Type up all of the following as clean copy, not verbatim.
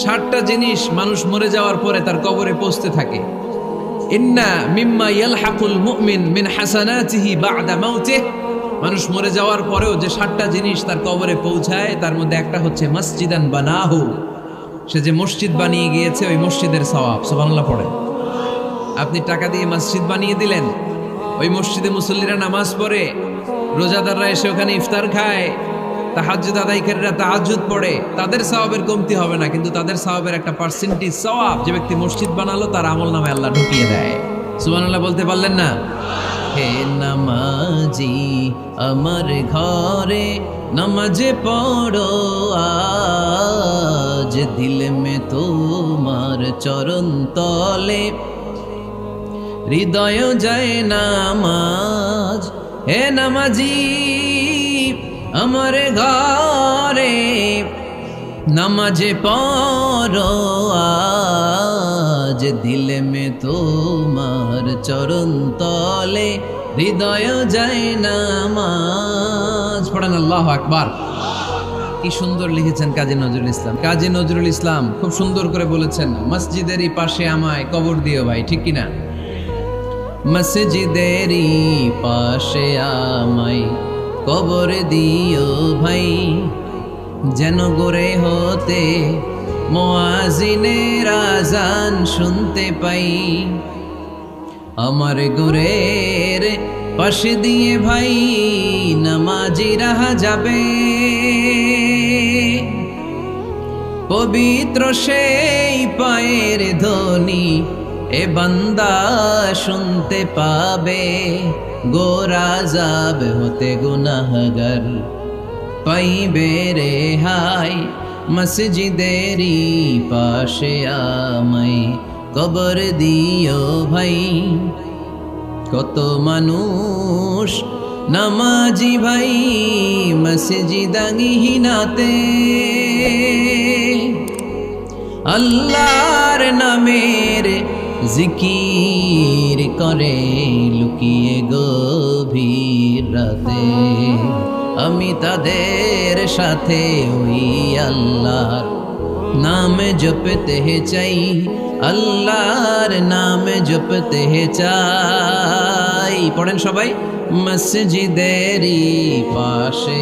60টা জিনিস মানুষ মরে যাওয়ার পরে তার কবরে পৌঁছতে থাকে। ইন্না মিম্মা ইয়ালহাকুল মুমিন মিন হাসানাতিহি বা'দা মাউতিহি, মানুষ মরে যাওয়ার পরেও যে 60টা জিনিস তার কবরে পৌঁছায় তার মধ্যে একটা হচ্ছে মসজিদান বানাহু, সে যে মসজিদ বানিয়ে গিয়েছে ওই মসজিদের সওয়াব। সুবহানাল্লাহ পড়েন। আপনি টাকা দিয়ে মসজিদ বানিয়ে দিলেন, ওই মসজিদে মুসল্লিরা নামাজ পড়ে, রোজাদাররা এসে ওখানে ইফতার খায়, তাহাজ্জুদ আদায়কারীরা তাহাজ্জুদ পড়ে, তাদের সওয়াবের কমতি হবে না, কিন্তু তাদের সওয়াবের একটা পার্সেন্টেজ সওয়াব যে ব্যক্তি মসজিদ বানালো তার আমলনামায় আল্লাহ ঢুকিয়ে দেয়। সুবহানাল্লাহ বলতে পারলেন না? হে নামাজি আমার ঘরে নামাজ পড়ো আজ, দিল মে তোমার চরণ তলে হৃদয় যায় নামাজ। হে নামাজি আমার ঘরে নামাজ পড়ো আজ, দিল মে তোমার চরণ তলে হৃদয় যায় নামাজ। পড়েন আল্লাহু আকবার। কি সুন্দর লিখেছেন কাজী নজরুল ইসলাম। কাজী নজরুল ইসলাম খুব সুন্দর করে বলেছেন, মসজিদেরই পাশে আমায় কবর দিও ভাই, ঠিক কিনা? মসজিদেরই পাশে আমায় কবর দিও ভাই, যেন গোরে হতে মুয়াজ্জিনের আযান শুনতে পাই। আমার গোরের পাশে দিয়ে ভাই নামাজিরা যাবে, পবিত্র সেই পায়ের ধ্বনি এ বান্দা শুনতে পাবে। গোরা যাব হতে গুনাহগার পাইবে রেহাই, মসজিদেরই পাশে আমায় কবর দিও ভাই। কত মানুষ নামাজি ভাই মসজিদাঙ্গিহীনাতে, আল্লাহর নামের জিকির করে লুকিয়ে গভীর রাতে। আমি তাদের সাথে ওই আল্লাহর নাম জপতে চাই, আল্লাহর নাম জপতে চাই। পড়েন সবাই। মসজিদেরই পাশে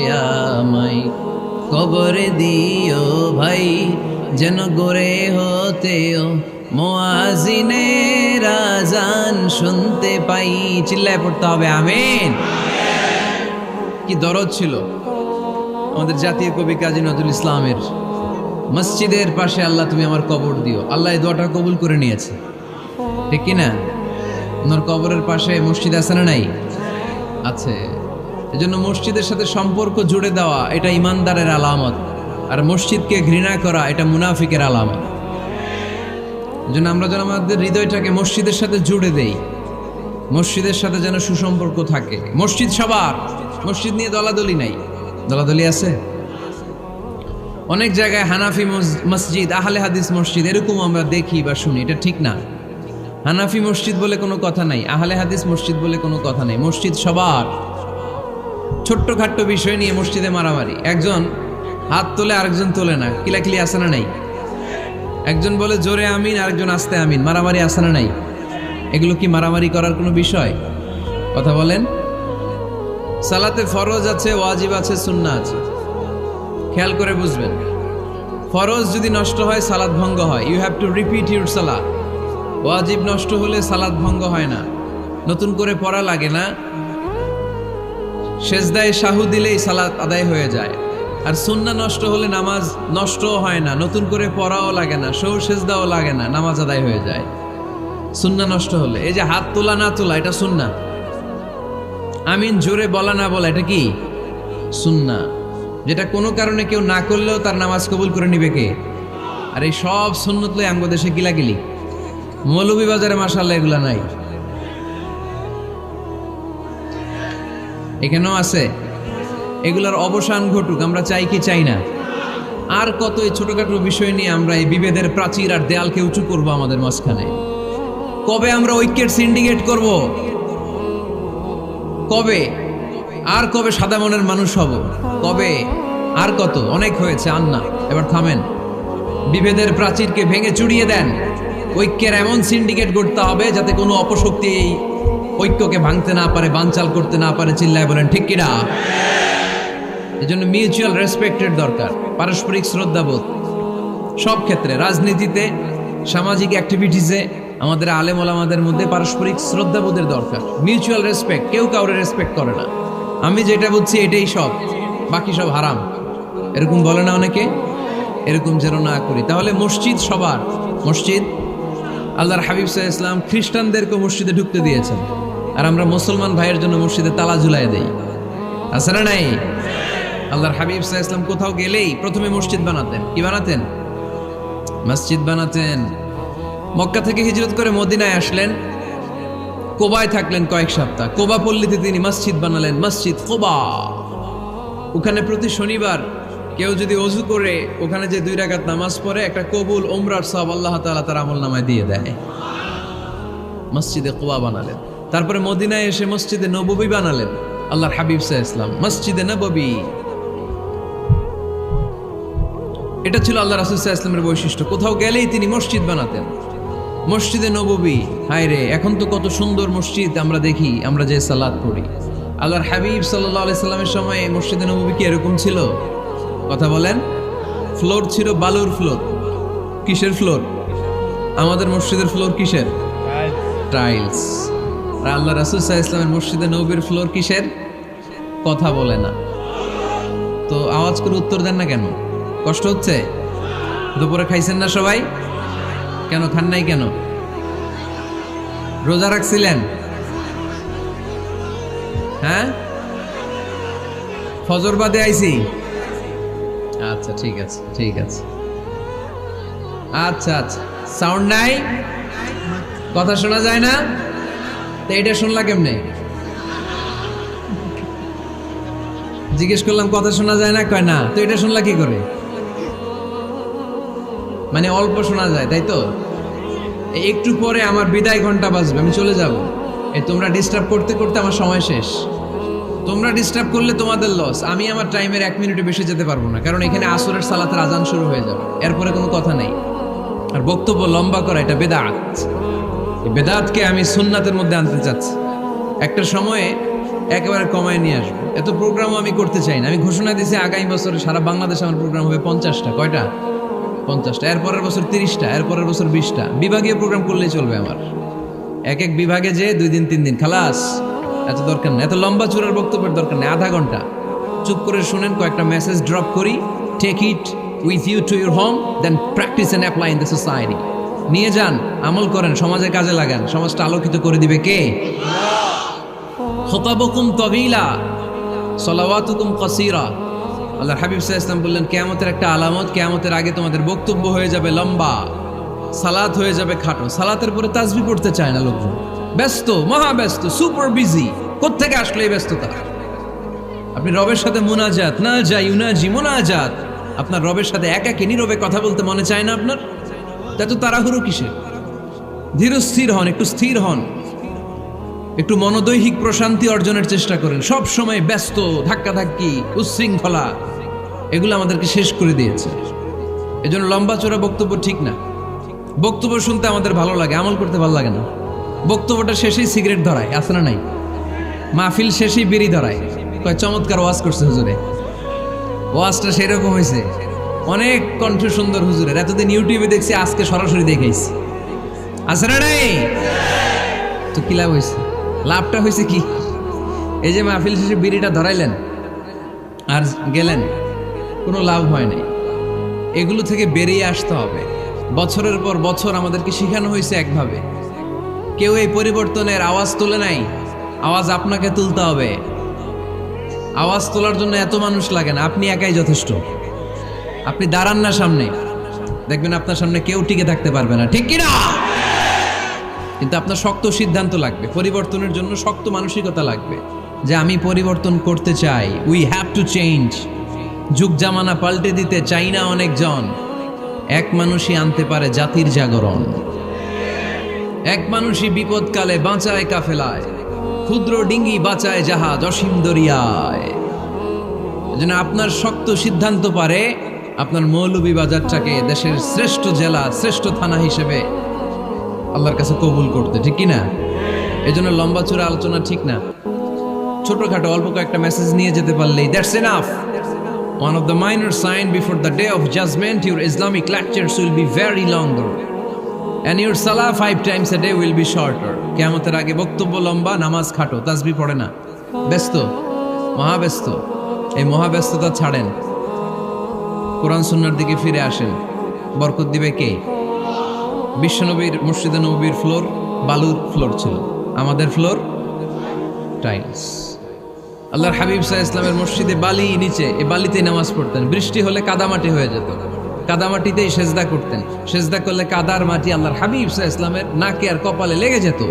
আমায় কবর দিও ভাই, যেন গোরে হতেও মুয়াজ্জিনের আযান শুনতে পাই। চিল্লায় পড়তে হবে আমিন। কি দরদ ছিল আমাদের জাতীয় কবি কাজী নজরুল ইসলামের। মসজিদের পাশে আল্লাহ তুমি আমার কবর দিও। আল্লাহ এই দোয়াটা কবুল করে নিয়েছে, ঠিক কিনা? ওনার কবরের পাশে মসজিদ আছে না নাই? আছে। এজন্য মসজিদের সাথে সম্পর্ক জুড়ে দেওয়া এটা ইমানদারের আলামত, আর মসজিদকে ঘৃণা করা এটা মুনাফিকের আলামত। এজন্য আমরা যেন আমাদের হৃদয়টাকে মসজিদের সাথে জুড়ে দেই, মসজিদের সাথে যেন সুসম্পর্ক থাকে। মসজিদ সবার, মসজিদ নিয়ে দলাদলি নাই। দলাদলি আছে অনেক জায়গায়, হানাফি মসজিদ, আহলে হাদিস মসজিদ, এরকম আমরা দেখি বা শুনি, এটা ঠিক না। হানাফি মসজিদ বলে কোনো কথা নাই, আহলে হাদিস মসজিদ বলে কোনো কথা নেই। মসজিদ সবার। ছোট্ট খাট্ট বিষয় নিয়ে মসজিদে মারামারি, একজন হাত তোলে আরেকজন তোলে না, কিলাকিলি আছে না নাই? একজন বলে জোরে আমিন, আরেকজন আস্তে আমিন, মারামারি আছে না নাই? এগুলো কি মারামারি করার কোনো বিষয়? কথা বলেন। সালাতে ফরজ আছে, ওয়াজিব আছে, সুন্নাহ আছে। খেয়াল করে বুঝবেন, ফরজ যদি নষ্ট হয় সালাত ভঙ্গ হয়, you have to repeat your সালাত। ওয়াজিব নষ্ট হলে সালাত ভঙ্গ হয় না, নতুন করে পড়া লাগে না, সেজদায় সাহু দিলেই সালাত আদায় হয়ে যায়। আর সুন্নাহ নষ্ট হলে নামাজ নষ্টও হয় না, নতুন করে পড়াও লাগে না, সৌ সেজদাও লাগে না, নামাজ আদায় হয়ে যায় সুন্নাহ নষ্ট হলে। এই যে হাত তোলা না তোলা এটা সুন্নাহ, আমিন জোরে বলা না বলা এটা কি সুন্নাহ, যেটা কোনো কারণে কেউ না করলেও তার নামাজ কবুল করে নিবে কে? আর এই সব সুন্নত লই আমগো দেশে গিলাগিলি। মৌলভীবাজারে মাশাআল্লাহ এগুলা নাই, এখানেও আছে। এগুলার অবসান ঘটুক, আমরা চাই কি চাই না? আর কত এই ছোটখাটো বিষয় নিয়ে আমরা এই বিভেদের প্রাচীর আর দেয়ালকে উঁচু করব আমাদের মাঝখানে? কবে আমরা ঐক্যের সিন্ডিকেট করব? কবে? আর কবে সাদা মনের মানুষ হব? কবে? আর কত? অনেক হয়েছে, আর না, এবার থামেন। বিভেদের প্রাচীরকে ভেঙে চুড়িয়ে দেন। ঐক্যের এমন সিন্ডিকেট গড়তে হবে যাতে কোনো অপশক্তি এই ঐক্যকে ভাঙতে না পারে, বানচাল করতে না পারে। চিল্লায় বলেন ঠিক কিনা? এই জন্য মিউচুয়াল রেসপেক্টের দরকার, পারস্পরিক শ্রদ্ধাবোধ সব ক্ষেত্রে, রাজনীতিতে, সামাজিক অ্যাক্টিভিটিসে আমাদের আলেম ওলামাদের মধ্যে পারস্পরিক শ্রদ্ধাবোধের দরকার। মিউচুয়াল রেসপেক্ট, কেউ কাউরে রেসপেক্ট করে না। আমি যেটা বুঝছি এটাই সব, বাকি সব হারাম, এরকম বলে না অনেকে? এরকম যেন না করি। তাহলে মসজিদ সবার, মসজিদ আল্লাহর হাবিব সাল্লাল্লাহু আলাইহি ওয়াসাল্লাম খ্রিস্টানদেরকে মসজিদে ঢুকতে দিয়েছেন, আর আমরা মুসলমান ভাইয়ের জন্য মসজিদে তালা ঝুলাই দেই। আছে না নাই? আল্লাহর হাবিব সাল্লাল্লাহু আলাইহি ওয়াসাল্লাম কোথাও গেলেই প্রথমে মসজিদ বানাতেন। কি বানাতেন? মসজিদ বানাতেন। মক্কা থেকে হিজরত করে মদিনায় আসলেন, কোবায় থাকলেন কয়েক সপ্তাহ। কোবা পল্লীতে তিনি মসজিদ বানালেন, মসজিদ কোবা। ওখানে প্রতি শনিবার কেউ যদি ওযু করে ওখানে যে 2 রাকাত নামাজ পড়ে, একটা কবুল উমরার সওয়াব আল্লাহ তাআলা তার আমলনামায় দিয়ে দেয়। মসজিদে কোবা বানালেন। তারপরে মদিনায় এসে মসজিদে নববী বানালেন আল্লাহর হাবিব সাল্লাল্লাহু আলাইহি ওয়াসাল্লাম, মসজিদে নববী। এটা ছিল আল্লাহ রাসূল সাল্লাল্লাহু আলাইহি ওয়াসাল্লামের বৈশিষ্ট্য। কোথাও গেলেই তিনি মসজিদ বানাতেন, মসজিদে নববী। হায় রে, এখন তো কত সুন্দর মসজিদ আমরা দেখি, আমরা যে সালাত পড়ি। আল্লাহর হাবিব সাল্লাল্লাহু আলাইহি সাল্লামের সময় মসজিদে নববী কি এরকম ছিল? কথা বলেন। ফ্লোর ছিল বালুর ফ্লোর। কিসের ফ্লোর? আমাদের মসজিদের ফ্লোর কিসের? টাইলস। আর আল্লাহ রাসূল সাল্লাল্লাহু আলাইহি ওয়াসাল্লামের মসজিদে নববীর ফ্লোর কিসের? কথা বলে না তো। আওয়াজ করে উত্তর দেন না কেন? কষ্ট হচ্ছে? দুপুরে খাইছেন না সবাই? কেন খান নাই কেন? রোজা রাখছিলেন? হ্যাঁ, ফজর বাদে আইছি। আচ্ছা ঠিক আছে, ঠিক আছে। আচ্ছা আচ্ছা, সাউন্ড নাই, কথা শোনা যায় না? তো এটা শুনলা কেমনে? জিজ্ঞেস করলাম কথা শোনা যায় না, কয় না। তো এটা শুনলা কি করে? মানে অল্প শোনা যায়, তাই তো? একটু পরে আমার বিদায় ঘন্টা বাজবে, আমি চলে যাব। তোমরা ডিস্টার্ব করতে করতে আমার সময় শেষ। তোমরা ডিস্টার্ব করলে তোমাদের লস। আমি আমার টাইমের 1 মিনিটে বেশি যেতে পারবো না, কারণ এখানে আসরের সালাতের আজান শুরু হয়ে যাবে, এরপরে কোনো কথা নেই। আর বক্তব্য লম্বা করা এটা বেদাত। এই বেদাতকে আমি সুন্নাতের মধ্যে আনতে চাচ্ছি। একটা সময়ে একেবারে কমায় নিয়ে আসবো। এত প্রোগ্রামও আমি করতে চাই না। আমি ঘোষণা দিয়েছি আগামী বছরে সারা বাংলাদেশে আমার প্রোগ্রাম হবে 50টা। কয়টা? 50টা। এরপরের বছর 30টা, এরপরের বছর 20টা। বিভাগীয় প্রোগ্রাম করলেই চলবে আমার। এক এক বিভাগে যে 2 দিন 3 দিন খালাস। এত দরকার নেই, এত লম্বা চূড়ার বক্তব্যের দরকার নেই। আধা ঘন্টা চুপ করে শুনেন, কয়েকটা মেসেজ ড্রপ করি, take it with you to your home, then practice and apply in the society. নিয়ে যান, আমল করেন, সমাজে কাজে লাগান। সমাজটা আলোকিত করে দিবে কে? খুতাবুকুম তাবিলা সালাওয়াতুকুম কাসীরা। আল্লাহর হাবিব সাল্লাল্লাহু আলাইহি ওয়াসাল্লাম বললেন, কিয়ামতের একটা আলামত, কিয়ামতের আগে তোমাদের বক্তব্য হয়ে যাবে লম্বা, সালাত হয়ে যাবে খাটো। সালাতের পরে তাসবিহ পড়তে চায় না লোকজন, ব্যস্ত, মহা ব্যস্ত, সুপার বিজি। কোত্থেকে আসলে এই ব্যস্ততা? আপনি রবের সাথে মুনাজাত, না যাই ইউনাজি মুনাজাত, আপনার রবের সাথে একাকী নীরবে কথা বলতে মনে চায় না আপনার? এত তাড়াহুড়ো কিসের? ধীর স্থির হন, একটু স্থির হন, একটু মনোদৈহিক প্রশান্তি অর্জনের চেষ্টা করেন। সব সময় ব্যস্ত, ধাক্কাধাক্কি, উচ্ছৃঙ্খলা, এগুলো আমাদেরকে শেষ করে দিয়েছে। এজন্য লম্বা চোরা বক্তব্য ঠিক না। বক্তব্য শুনতে আমাদের ভালো লাগে, আমল করতে ভালো লাগে না। বক্তব্যটা শেষেই সিগারেট ধরায়, আছে না নাই? মাহফিল শেষেই বিড়ি ধরায়, কয় চমৎকার ওয়াজ করছে হুজুরে। ওয়াজটা সেরকম হয়েছে, অনেক কণ্ঠ সুন্দর হুজুরের। এতদিন ইউটিউবে দেখছি, আজকে সরাসরি দেখাইছি। আছে না নাই? তো কি লাভ হয়েছে? লাভটা হয়েছে কি? এই যে মাহফিল শেষে বিড়িটা ধরাইলেন আর গেলেন, কোনো লাভ হয় নাই। এগুলো থেকে বেরিয়ে আসতে হবে। বছরের পর বছর আমাদেরকে শেখানো হয়েছে একভাবে। কেউ এই পরিবর্তনের আওয়াজ তোলে নাই। আওয়াজ আপনাকে তুলতে হবে। আওয়াজ তোলার জন্য এত মানুষ লাগে না, আপনি একাই যথেষ্ট। আপনি দাঁড়ান না সামনে, দেখবেন আপনার সামনে কেউ টিকে থাকতে পারবে না, ঠিক কিনা? কিন্তু আপনার শক্ত সিদ্ধান্ত লাগবে, পরিবর্তনের জন্য শক্ত মানসিকতা লাগবে, যে আমি পরিবর্তন করতে চাই। We have to change. যুগ জামানা পাল্টে দিতে চাই না অনেকজন। এক মানুষই আনতে পারে জাতির জাগরণ। এক মানুষই বিপদকালে বাঁচায় কাফেলায়, ক্ষুদ্র ডিঙ্গি বাঁচায় জাহাজ অসীম দরিয়ায়। এজন্য আপনার শক্ত সিদ্ধান্ত পারে আপনার মৌলভীবাজারটাকে দেশের শ্রেষ্ঠ জেলা, শ্রেষ্ঠ থানা হিসেবে আল্লাহর কাছে কবুল করতে, ঠিক কি না? এই জন্য লম্বা চূড়া আলোচনা ঠিক না। ছোটখাটো অল্প কয়েকটা মেসেজ নিয়ে যেতে পারলেই that's enough. One of the minor sign before the day of judgment, your Islamic lectures will be very longer and your salah 5 times a day will be shorter. কিয়ামতের আগে বক্তব্য লম্বা, নামাজ খাটো, তাসবিহ পড়ে না, ব্যস্ত, মহাব্যস্ত। এই মহাব্যস্ততা ছাড়েন, কোরআন সুন্নাহর দিকে ফিরে আসেন। বরকত দিবে কে? বিশ্বনবীর মসজিদে নববীর ফ্লোর বালুর ফ্লোর ছিল, আমাদের ফ্লোর টাইলস। আল্লাহর হাবিব সাল্লাল্লাহু আলাইহি ওয়াসাল্লামের মসজিদে বালি নিচে, এই বালিতেই নামাজ পড়তেন। বৃষ্টি হলে কাদামাটি হয়ে যেত, কাদামাটিতেই সেজদা করতেন। সেজদা করলে কাদার মাটি আল্লাহর হাবিব সাল্লাল্লাহু আলাইহি ওয়াসাল্লামের নাকে আর কপালে লেগে যেত।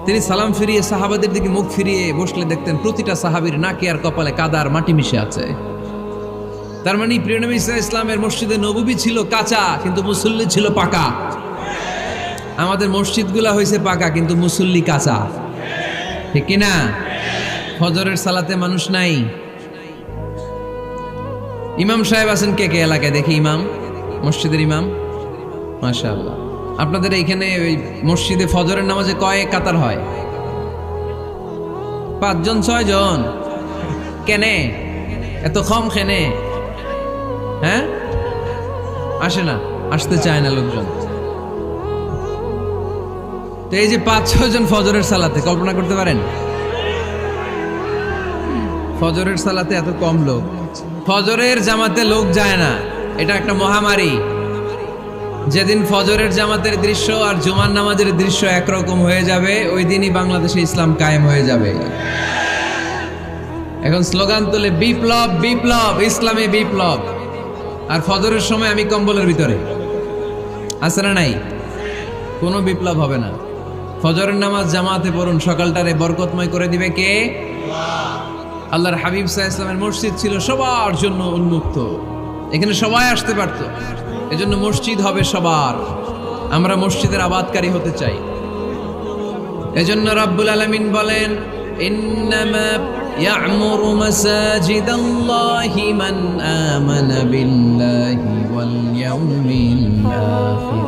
তিনি সালাম ফিরিয়ে সাহাবাদের দিকে মুখ ফিরিয়ে বসলে দেখতেন প্রতিটা সাহাবীর নাকে আর কপালে কাদার মাটি মিশে আছে। তার মানে প্রিয় নবী সাল্লাল্লাহু আলাইহি ওয়াসাল্লামের মসজিদে নববী ছিল কাঁচা, কিন্তু মুসল্লি ছিল পাকা। আমাদের মসজিদগুলা হয়েছে পাকা, কিন্তু মুসল্লি কাঁচা, ঠিক কি না? ফজরের সালাতে মানুষ নাই। ইমাম সাহেব আছেন কে কে এলাকায়? দেখি ইমাম, মসজিদের ইমাম, মাশাআল্লাহ। আপনাদের এইখানে ওই মসজিদে ফজরের নামাজে কয় কাতার হয়? 5 জন 6 জন? কেনে এত কম? কেনে? হ্যাঁ, আসে না, আসতে চায় না লোকজন। তো এই যে 5-6 জন ফজরের সালাতে, কল্পনা করতে পারেন ফজরের সালাতে এত কম লোক? ফজরের জামাতে লোক যায় না, এটা একটা মহামারী। যেদিন ফজরের জামাতের দৃশ্য আর জুমার নামাজের দৃশ্য একরকম হয়ে যাবে, ওই দিনই বাংলাদেশে ইসলাম কায়েম হয়ে যাবে। এখন স্লোগান তোলে বিপ্লব বিপ্লব, ইসলামে বিপ্লব। আর ফজরের সময় আমি কম্বলের ভিতরে, আছে না নাই? কোনো বিপ্লব হবে না। ফজরের নামাজ জামাতে পড়ুন, সকালটারে বরকতময় করে দিবে কে? আল্লাহর হাবিব সাল্লাল্লাহু আলাইহি ওয়াসাল্লামের মসজিদ ছিল সবার জন্য উন্মুক্ত, এখানে সবাই আসতে পারত। এজন্য মসজিদ হবে সবার। আমরা মসজিদের আবাদকারী হতে চাই। এজন্য রাব্বুল আলামিন বলেন, ইন্নামা ইয়া'মুরু মাসাজিদাল্লাহি মান আমানা বিল্লাহি ওয়াল ইয়াউমিল আখির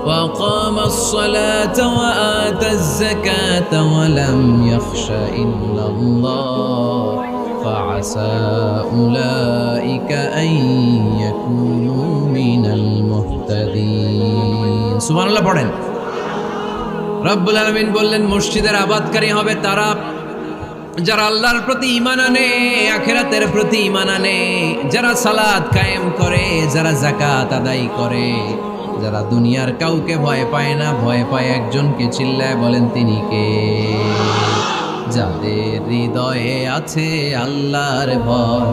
ওয়া আকামাস সালাতা ওয়া আতাজ যাকাতা ওয়া লাম ইয়াখশা ইল্লাল্লাহ ফাআসা উলাইকা আন ইয়াকুনু মিনাল মুহতাদিন। সুবহানাল্লাহ পড়েন। রব্বুল আলামিন বললেন মসজিদের আবাদকারী হবে তারা যারা আল্লাহর প্রতি ঈমান আনে, আখিরাতের প্রতি ঈমান আনে, যারা সালাত কায়েম করে, যারা যাকাত আদায় করে, যারা দুনিয়ার কাউকে ভয় পায় না, ভয় পায় একজনকে। চিল্লায় বলেন তিনি কে? যাদের হৃদয়ে আছে আল্লাহর ভয়,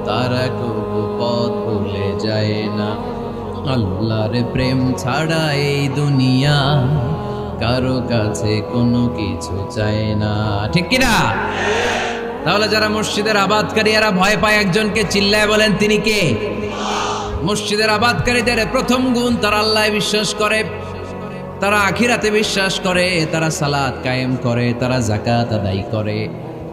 তারা কবু পথ ভুলে যায় না। আল্লাহর প্রেম ছাড়া এই দুনিয়া কারো কাছে কোনো কিছু চায় না, ঠিক কিনা? তাহলে যারা মসজিদের আবাদকারী, এরা ভয় পায় একজনকে। চিল্লায় বলেন তিনি কে? মসজিদের আবাদকারীদের প্রথম গুণ, তারা আল্লাহয় বিশ্বাস করে, তারা আখিরাতে বিশ্বাস করে, তারা সালাত কায়েম করে, তারা যাকাত আদায় করে,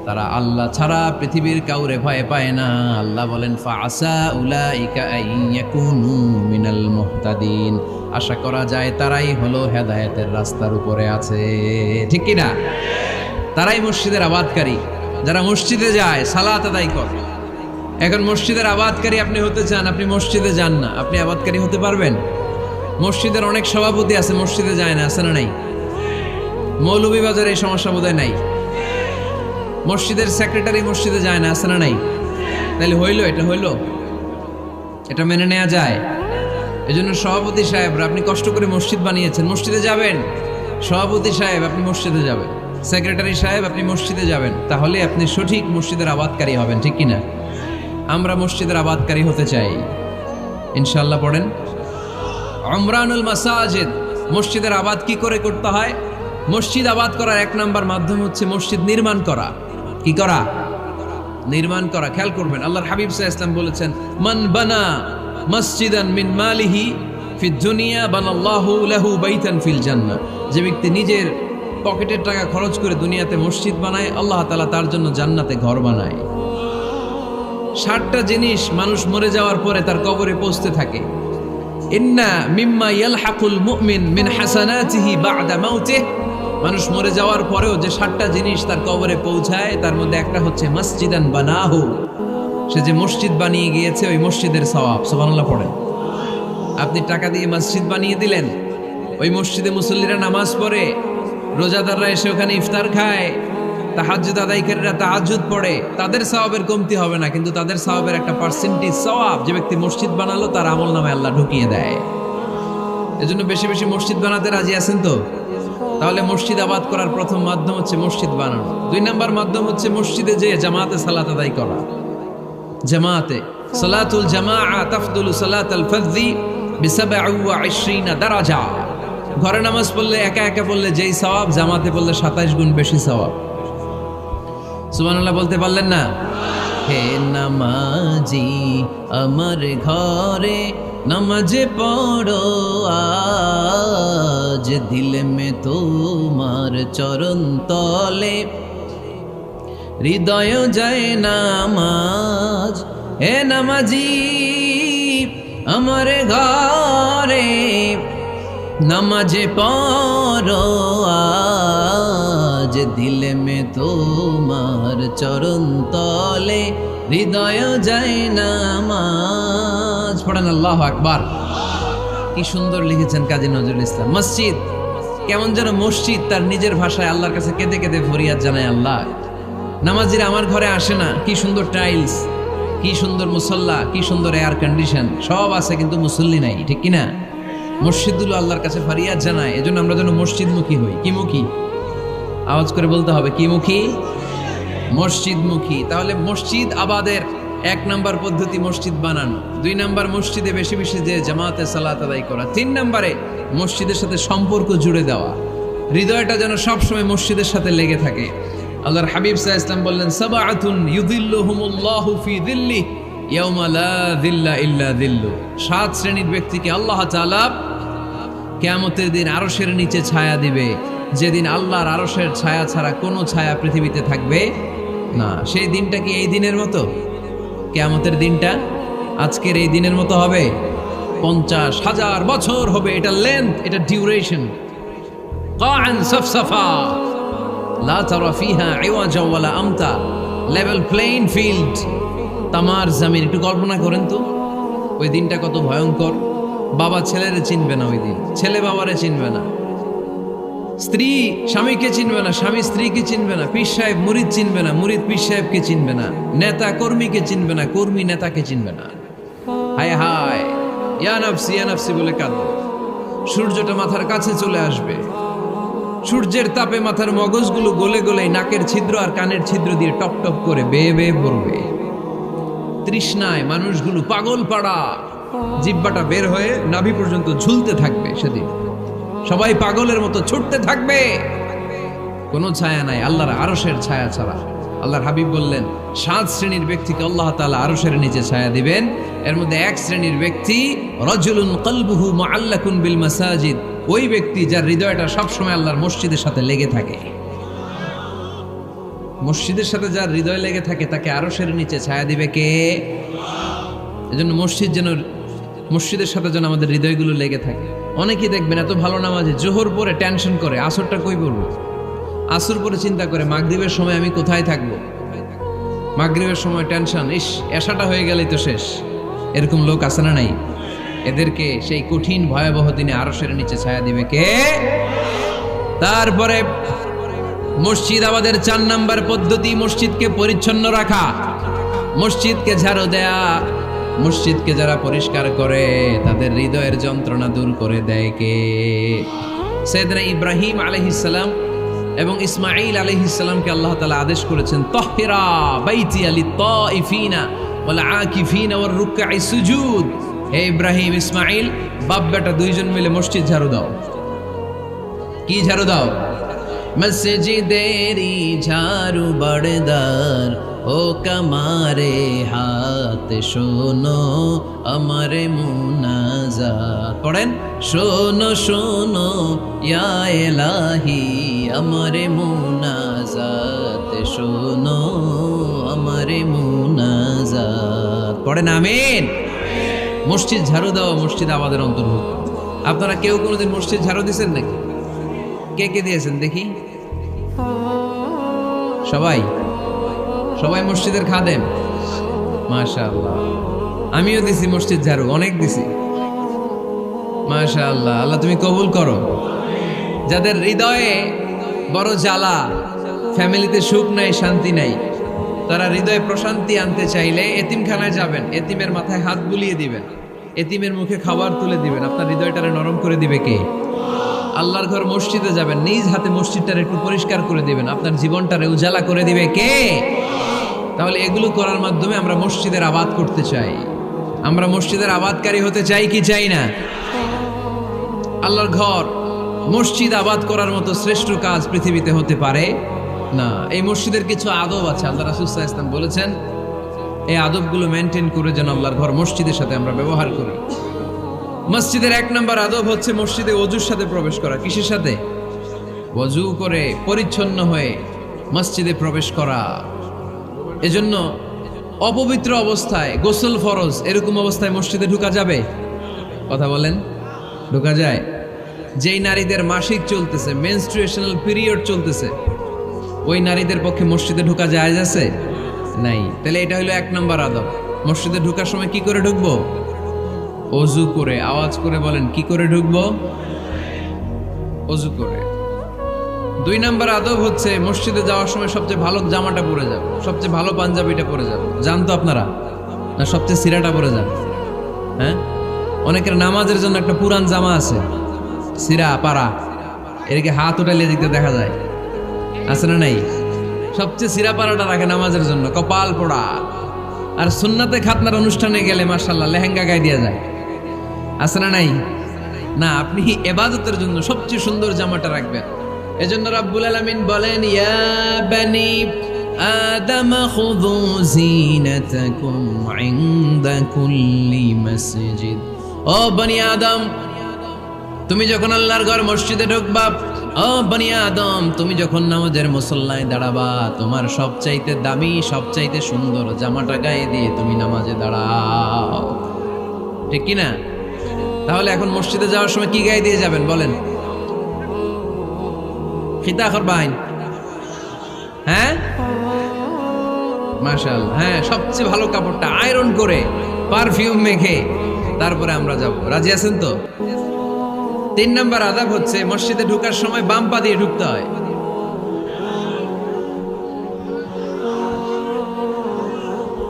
তারা আল্লাহ ছাড়া পৃথিবীর কাউরে ভয় পায় না। আল্লাহ বলেন ফাআসা উলাইকা আন ইয়াকুনু মিনাল মুহতাদিন। আশা করা যায় তারাই হলো হেদায়েতের রাস্তার উপরে আছে, ঠিক কি না? তারাই মসজিদের আবাদকারী, যারা মসজিদে যায়, সালাত আদায় করে। এখন মসজিদের আবাদকারী আপনি হতে চান, আপনি মসজিদে যান না, আপনি আবাদকারী হতে পারবেন? মসজিদের অনেক সভাপতি আছে, মসজিদে যায় না, আছে না নাই? মৌলভীবাজারে এই সমস্যা বোধহয় নাই। মসজিদের সেক্রেটারি মসজিদে যায় না, আছে না নাই? তাহলে হইলো, এটা হইলো, এটা মেনে নেওয়া যায়? এজন্য সভাপতি সাহেবরা, আপনি কষ্ট করে মসজিদ বানিয়েছেন, মসজিদে যাবেন। সভাপতি সাহেব আপনি মসজিদে যাবেন, সেক্রেটারি সাহেব আপনি মসজিদে যাবেন, তাহলে আপনি সঠিক মসজিদের আবাদকারী হবেন, ঠিক কিনা? আমরা মসজিদের আবাদকারী হতে চাই ইনশাআল্লাহ। পড়েন উমরানুল মাসাজিদ। মসজিদের আবাদ কি করে করতে হয়? মসজিদ আবাদ করার 1 নাম্বার মাধ্যম হচ্ছে মসজিদ নির্মাণ করা। কি করা? নির্মাণ করা। খেয়াল করবেন, আল্লাহর হাবিব সাল্লাল্লাহু আলাইহি ওয়াসাল্লাম বলেছেন, মান বানা মসজিদান মিন মালিহি ফিদ দুনিয়া বানাল্লাহু লাহু বাইতান ফিল জান্নাহ। যে ব্যক্তি নিজের পকেটের টাকা খরচ করে দুনিয়াতে মসজিদ বানায়, আল্লাহ তাআলা তার জন্য জান্নাতে ঘর বানায়। 60টা জিনিস মানুষ মরে যাওয়ার পরে তার কবরে পৌঁছতে থাকে। ইন্না মিম্মা ইয়ালহাকুল মুমিন মিন হাসানাতিহি বা'দা মাউতিহি, মানুষ মরে যাওয়ার পরেও যে 60টা জিনিস তার কবরে পৌঁছায় তার মধ্যে একটা হচ্ছে মসজিদান বানাহু, সে যে মসজিদ বানিয়ে গিয়েছে ওই মসজিদের সওয়াব। সুবহানাল্লাহ পড়েন। আপনি টাকা দিয়ে মসজিদ বানিয়ে দিলেন, ওই মসজিদে মুসল্লিরা নামাজ পড়ে, রোজাদাররা এসে ওখানে ইফতার খায়, তাহাজ্জুদ আদায়কারীরা তাহাজ্জুদ পড়ে, তাদের সওয়াবের কমতি হবে না, কিন্তু তাদের সওয়াবের একটা পার্সেন্টেজ সওয়াব যে ব্যক্তি মসজিদ বানালো তার আমলনামায় আল্লাহ ঢুকিয়ে দেয়। এজন্য বেশি বেশি মসজিদ বানাতে রাজি আছেন তো? তাহলে মসজিদ আবাদ করার প্রথম মাধ্যম হচ্ছে মসজিদ বানানো। 2 নাম্বার মাধ্যম হচ্ছে মসজিদে যে জামাতে সালাত আদায় করা। জামাতে সালাতুল জামাআ তাফদুলু সালাতাল ফাযযি বি27 দারাজা। ঘরে নামাজ পড়লে একা একা পড়লে যেই সওয়াব, জামাতে পড়লে 27 গুণ বেশি সওয়াব। সুবহানাল্লাহ বলতে পারলেন না? হে নামাজি আমার ঘরে নামাজ পড়ো আজ, দিল মে তোমার চরণ তলে হৃদয় যায় নামাজ। হে নামাজি আমার ঘরে নামাজ পড়ো আজ, দিল মে তোমার চরণ তলে হৃদয় যায় নামাজ। পড়েন আল্লাহু আকবার। কি সুন্দর লিখেছেন কাজী নজরুল ইসলাম। মসজিদ কেমন যেন মসজিদ তার নিজের ভাষায় আল্লাহর কাছে কেঁদে কেঁদে ফরিয়াদ জানায়, আল্লাহ নামাজিরা আমার ঘরে আসে না, কি সুন্দর টাইলস, কি সুন্দর মুসল্লা, কি সুন্দর এয়ার কন্ডিশন সব আছে, কিন্তু মুসল্লি নাই, ঠিক কিনা? মসজিদগুলো আল্লাহর কাছে ফরিয়াদ জানায়। এজন্য আমরা যেন মসজিদমুখী হই। কি মুখী? আওয়াজ করে বলতে হবে, কি মুখী? মসজিদমুখী। তাহলে মসজিদ আবাদের 1 নাম্বার পদ্ধতি মসজিদ বানানো। 2 নাম্বার মসজিদে বেশি বেশি যে জামাতে সালাত আদায় করা। 3 নাম্বারে মসজিদের সাথে সম্পর্ক জুড়ে দেওয়া, হৃদয়টা যেন সবসময় মসজিদের সাথে লেগে থাকে। আল্লাহর হাবিব সাল্লাল্লাহু আলাইহি ওয়াসাল্লাম বললেন, সাবআতুন ইউযিল্লুহুমুল্লাহু ফি যিল্লিহি ইয়াওমা লা যিল্লা ইল্লা যিল্লু। 7 শ্রেণীর ব্যক্তিকে আল্লাহ তাআলা কিয়ামতের দিন আরশের নিচে ছায়া দিবে, যেদিন আল্লাহর আরশের ছায়া ছাড়া কোনো ছায়া পৃথিবীতে থাকবে না। সেই দিনটা কি এই দিনের মতো? কিয়ামতের দিনটা আজকের এই দিনের মতো হবে? 50,000 বছর হবে। এটা লেন্থ, এটা ডিউরেশন। কাআন সাফসাফা লা তারা ফিহা ইওয়াজা ওয়ালা আমতা, লেভেল প্লেইং ফিল্ড, তামার জমিন। একটু কল্পনা করেন তো ওই দিনটা কত ভয়ঙ্কর। বাবা ছেলেরে চিনবে না ওই দিন, ছেলে বাবারে চিনবে না, স্ত্রী স্বামীকে চিনবে না, স্বামী স্ত্রীকে চিনবে না, পীর সাহেব মুরিদ চিনবে না, মুরিদ পীর সাহেবকে চিনবে না, নেতা কর্মীকে চিনবে না, কর্মী নেতাকে চিনবে না। হায় হায়, ইয়া নাফসি বলে কাঁদবে। সূর্যটা মাথার কাছে চলে আসবে, সূর্যের তাপে মাথার মগজগুলো গলে গলে নাকের ছিদ্র আর কানের ছিদ্র দিয়ে টপ টপ করে বেয়ে বেয়ে পড়বে। তৃষ্ণায় মানুষগুলো পাগল পাড়া, জিহ্বাটা বের হয়ে নাভি পর্যন্ত ঝুলতে থাকবে। সেদিন সবাই পাগলের মতো ছুটতে থাকবে, কোনো ছায়া নাই আল্লাহর আরশের ছায়া ছাড়া। আল্লাহর হাবিব বললেন, 7 শ্রেণীর ব্যক্তিকে আল্লাহ তাআলা আরশের নিচে ছায়া দিবেন। এর মধ্যে 1 শ্রেণীর ব্যক্তি রাজুলুন কলবুহু মুআল্লাকুন বিল মাসাজিদ, ওই ব্যক্তি যার হৃদয়টা সবসময় আল্লাহর মসজিদের সাথে লেগে থাকে। মসজিদের সাথে যার হৃদয় লেগে থাকে তাকে আরশের নিচে ছায়া দিবে কে? এজন্য মসজিদের সাথে যেন আমাদের হৃদয়গুলো লেগে থাকে। অনেকেই দেখবেন এত ভালো নামাজে, জোহর পরে টেনশন করে আসরটা কই পড়বো, আসর পরে চিন্তা করে মাগরিবের সময় আমি কোথায় থাকবো, মাগরিবের সময় টেনশন, ইস এশাটা হয়ে গেলেই তো শেষ। এরকম লোক আছে না নাই? এদেরকে সেই কঠিন ভয়াবহ দিনে আরশের নিচে ছায়া দিবে কে? তারপরে মসজিদ আমাদের 4 নাম্বার পদ্ধতি, মসজিদকে পরিচ্ছন্ন রাখা, মসজিদকে ঝাড়ু দেয়া। মসজিদকে যারা পরিষ্কার করে তাদের হৃদয়ের যন্ত্রণা দূর করে দেয় কে? সাইয়েদনা ইব্রাহিম আলাইহিস সালাম এবং ইসমাঈল আলাইহিস সালামকে আল্লাহ তাআলা আদেশ করেছেন, তাহহিরা বাইতিয়া লিত-তাইফিনা ওয়াল আকিফিনা ওয়ার রুকআই সুজুদ। হে ইব্রাহিম, ইসমাঈল, বাপ বেটা দুইজন মিলে মসজিদ ঝাড়ু দাও। কি ঝাড়ু দাও? মসজিদেরি ঝাড়ু বড়দার ও কমারে হাত শোনো আমারে মুনাজাত। পড়েন, শোনো শোনো ইয়া ইলাহি আমারে মুনাজাত, শোনো আমারে দরবারে মুনাজাত। পড়েন আমিন। মসজিদ ঝাড়ু দেওয়া মসজিদ আমাদের অন্তর্ভুক্ত। আপনারা কেউ কোনোদিন মসজিদ ঝাড়ু দিয়েছেন নাকি? কে কে দিয়েছেন দেখি? সবাই সবাই মসজিদের খাদেম, মাশাআল্লাহ। আমিও দিছি মসজিদ ঝাড়ু, অনেক দিছি, মাশাআল্লাহ। আল্লাহ তুমি কবুল করো। যাদের হৃদয়ে বড় জ্বালা, ফ্যামিলিতে সুখ নাই, শান্তি নাই, তারা হৃদয়ে প্রশান্তি আনতে চাইলে এতিমখানায় যাবেন, এতিমের মাথায় হাত বুলিয়ে দিবেন, এতিমের মুখে খাবার তুলে দিবেন। আপনার হৃদয়টারে নরম করে দিবে কে? আল্লাহর ঘর মসজিদে যাবেন, নিজ হাতে মসজিদটারে একটু পরিষ্কার করে দিবেন, আপনার জীবনটারে উজালা করে দিবে কে? তাহলে এগুলো করার মাধ্যমে আমরা মসজিদের আবাদ করতে চাই। আমরা মসজিদের আবাদকারী হতে চাই কি চাই না? আল্লাহর ঘর মসজিদ আবাদ করার মতো শ্রেষ্ঠ কাজ পৃথিবীতে হতে পারে না। এই মসজিদের কিছু আদব আছে, আল্লাহ রাসূল সাল্লাল্লাহু আলাইহি ওয়াসাল্লাম বলেছেন এই আদবগুলো মেনটেন করে যেন আল্লাহর ঘর মসজিদের সাথে আমরা ব্যবহার করি। মসজিদের 1 নম্বর আদব হচ্ছে মসজিদে ওযুর সাথে প্রবেশ করা। কিসের সাথে? ওযু করে পরিচ্ছন্ন হয়ে মসজিদে প্রবেশ করা। এজন্য অপবিত্র অবস্থায় গোসল ফরজ, এরকম অবস্থায় মসজিদে ঢোকা যাবে? কথা বলেন, ঢোকা যায়? যেই নারীদের মাসিক চলতেছে, মেনস্ট্রুয়েশনাল পিরিয়ড চলতেছে, ওই নারীদের পক্ষে মসজিদে ঢোকা জায়েজ আছে? নাই। তাহলে এটা হলো 1 নম্বর আদব। মসজিদে ঢোকার সময় কি করে ঢুকবো? ওযু করে। আওয়াজ করে বলেন, কি করে ঢুকবো? ওযু করে। 2 নম্বর আদব হচ্ছে মসজিদে যাওয়ার সময় সবচেয়ে ভালো জামাটা পরে যাব, সবচেয়ে ভালো পাঞ্জাবিটা পরে যাব। জান তো আপনারা? না সবচেয়ে সিরাটা পরে যান? হ্যাঁ, অনেকের নামাজের জন্য একটা পুরান জামা আছে, সিরা পাড়া, এদিকে হাত উঠাইলে দিতে দেখা যায়, আছে না নাই? সবচেয়ে সিরা পাড়াটা রাখে নামাজের জন্য, কপাল পোড়া। আর সুন্নাতে খাতনার অনুষ্ঠানে গেলে মাশাআল্লাহ লেহেঙ্গা গায়ে দিয়ে যায়, আছে না নাই? না, আপনি ইবাদতের জন্য সবচেয়ে সুন্দর জামাটা রাখবেন। এজন্য রাব্বুল আলামিন বলেন, ইয়া বানি আদম খুযু জিনাতাকুম ইনদা কুল্লি মসজিদ। ও বনি আদম, তুমি যখন আল্লাহর ঘর মসজিদে ঢুকবা, ও বনি আদম, তুমি যখন নামাজের মুসল্লায় দাঁড়াবা, তোমার সবচাইতে দামি, সবচাইতে সুন্দর জামাটা গায়ে দিয়ে তুমি নামাজে দাঁড়াও। ঠিক কি না? তাহলে এখন মসজিদে যাওয়ার সময় কি গায়ে দিয়ে যাবেন বলেন? খিতা করবাইন? হ্যাঁ, মাশাআল্লাহ। হ্যাঁ, সবচেয়ে ভালো কাপড়টা আয়রন করে পারফিউম মেখে তারপরে আমরা যাব। রাজি আছেন তো? 3 নম্বর আদব হচ্ছে মসজিদে ঢোকার সময় বাম পা দিয়ে ঢুকতে হয়।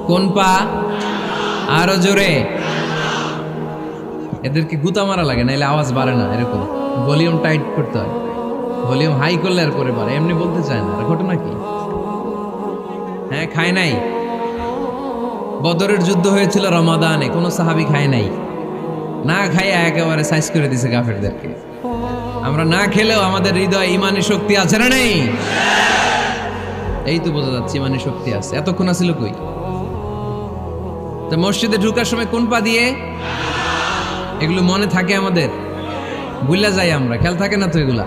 কোন পা? আরো জোরে। এদেরকে গুতা মারা লাগে, নাইলে আওয়াজ বাড়ে না। এরকম ভলিউম টাইট করতে হয়, ভলিউম হাই করলে আর পরে বাড়ে। এমনি বলতে চায় না। ঘটনা কি? হ্যাঁ, খায় নাই। বদরের যুদ্ধ হয়েছিল রমাদানে, কোনো সাহাবী খায় নাই, না খাইয়া একেবারে সাইজ করে দিছে কাফেরদেরকে। আমরা না খেলেও আমাদের হৃদয়ে ইমানি শক্তি আছে না নেই? এই তো বোঝা যাচ্ছে ইমানি শক্তি আছে। এতক্ষণ আছিল কই? তো মসজিদে ঢোকার সময় কোন পা দিয়ে? এগুলো মনে থাকে আমাদের? ভুলা যাই আমরা, খেয়াল থাকে না তো এগুলা?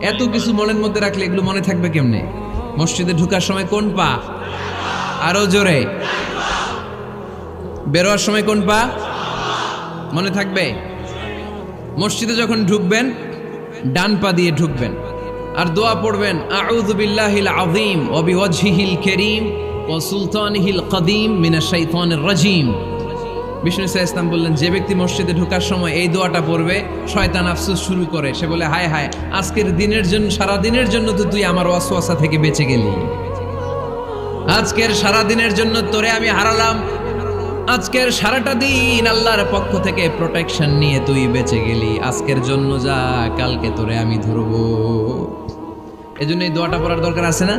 এত কিছু মনের মধ্যে রাখলে এগুলো মনে থাকবে কেমনে? মসজিদে ঢোকার সময় কোন পা? আরো জোরে। বেরোয়ার সময় কোন পা? মনে থাকবে? মসজিদে যখন ঢুকবেন ডান পা দিয়ে ঢুকবেন, আর দোয়া পড়বেন, আউযু বিল্লাহিল আযীম ওয়া বিওয়াজহিল কারীম ওয়া সুলতানিহিল কদীম মিনাশ শাইতানির রাজীম। বিষ্ণু সাল্লাল্লাহু আলাইহি ওয়াসাল্লাম বললেন, যে ব্যক্তি মসজিদে ঢোকার সময় এই দোয়াটা পড়বে, শয়তান আফসোস শুরু করে। সে বলে, হায় হায়, আজকের দিনের জন্য, সারা দিনের জন্য তো তুই আমার ওয়াসওয়াসা থেকে বেঁচে গেলি। আজকের সারা দিনের জন্য তোরে আমি হারালাম, আজকের সারাটা দিন আল্লাহর পক্ষ থেকে প্রোটেকশন নিয়ে তুই বেঁচে গেলি। আজকের জন্য যা, কালকে তোরে আমি ধরবো। এজন্য এই দোয়াটা পড়ার দরকার আছে না?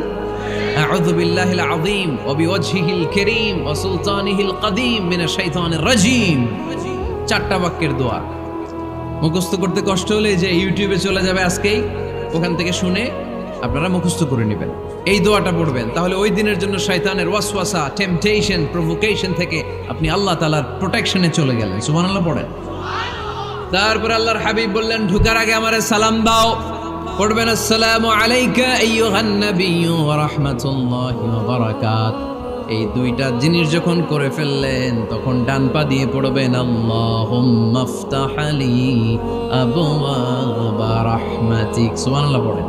আউযু বিল্লাহিল আযীম ওয়া বিওয়াজহিল কারীম ওয়া সুলতানিহিল কদীম মিনাশ শাইতানির রাজীম। 4টা বাক্যের দোয়া। মুখস্থ করতে কষ্ট হলে যে ইউটিউবে চলে যাবে আজকেই, ওখান থেকে শুনে আপনারা মুখস্থ করে নেবেন, এই দোয়াটা পড়বেন। তাহলে ওই দিনের জন্য শয়তানের ওয়াসওয়াসা, টেম্পটেশন, প্রভোকেশন থেকে আপনি আল্লাহ তাআলার প্রোটেকশনে চলে গেলেন। সুবহানাল্লাহ পড়েন। তারপর আল্লাহর হাবিব বললেন, ঢোকার আগে আমারে সালাম দাও। পড়বেন, আসসালামু আলাইকা আইয়ুহান নাবিয়্যু ওয়া রাহমাতুল্লাহি ওয়া বারাকাতুহু। এই দুইটা জিনিস যখন করে ফেললেন তখন ডান পা দিয়ে পড়বেন আল্লাহুম্মা আফতাহ লি আবওয়াবা রাহমাতিক, সুবহানাল্লাহ পড়েন।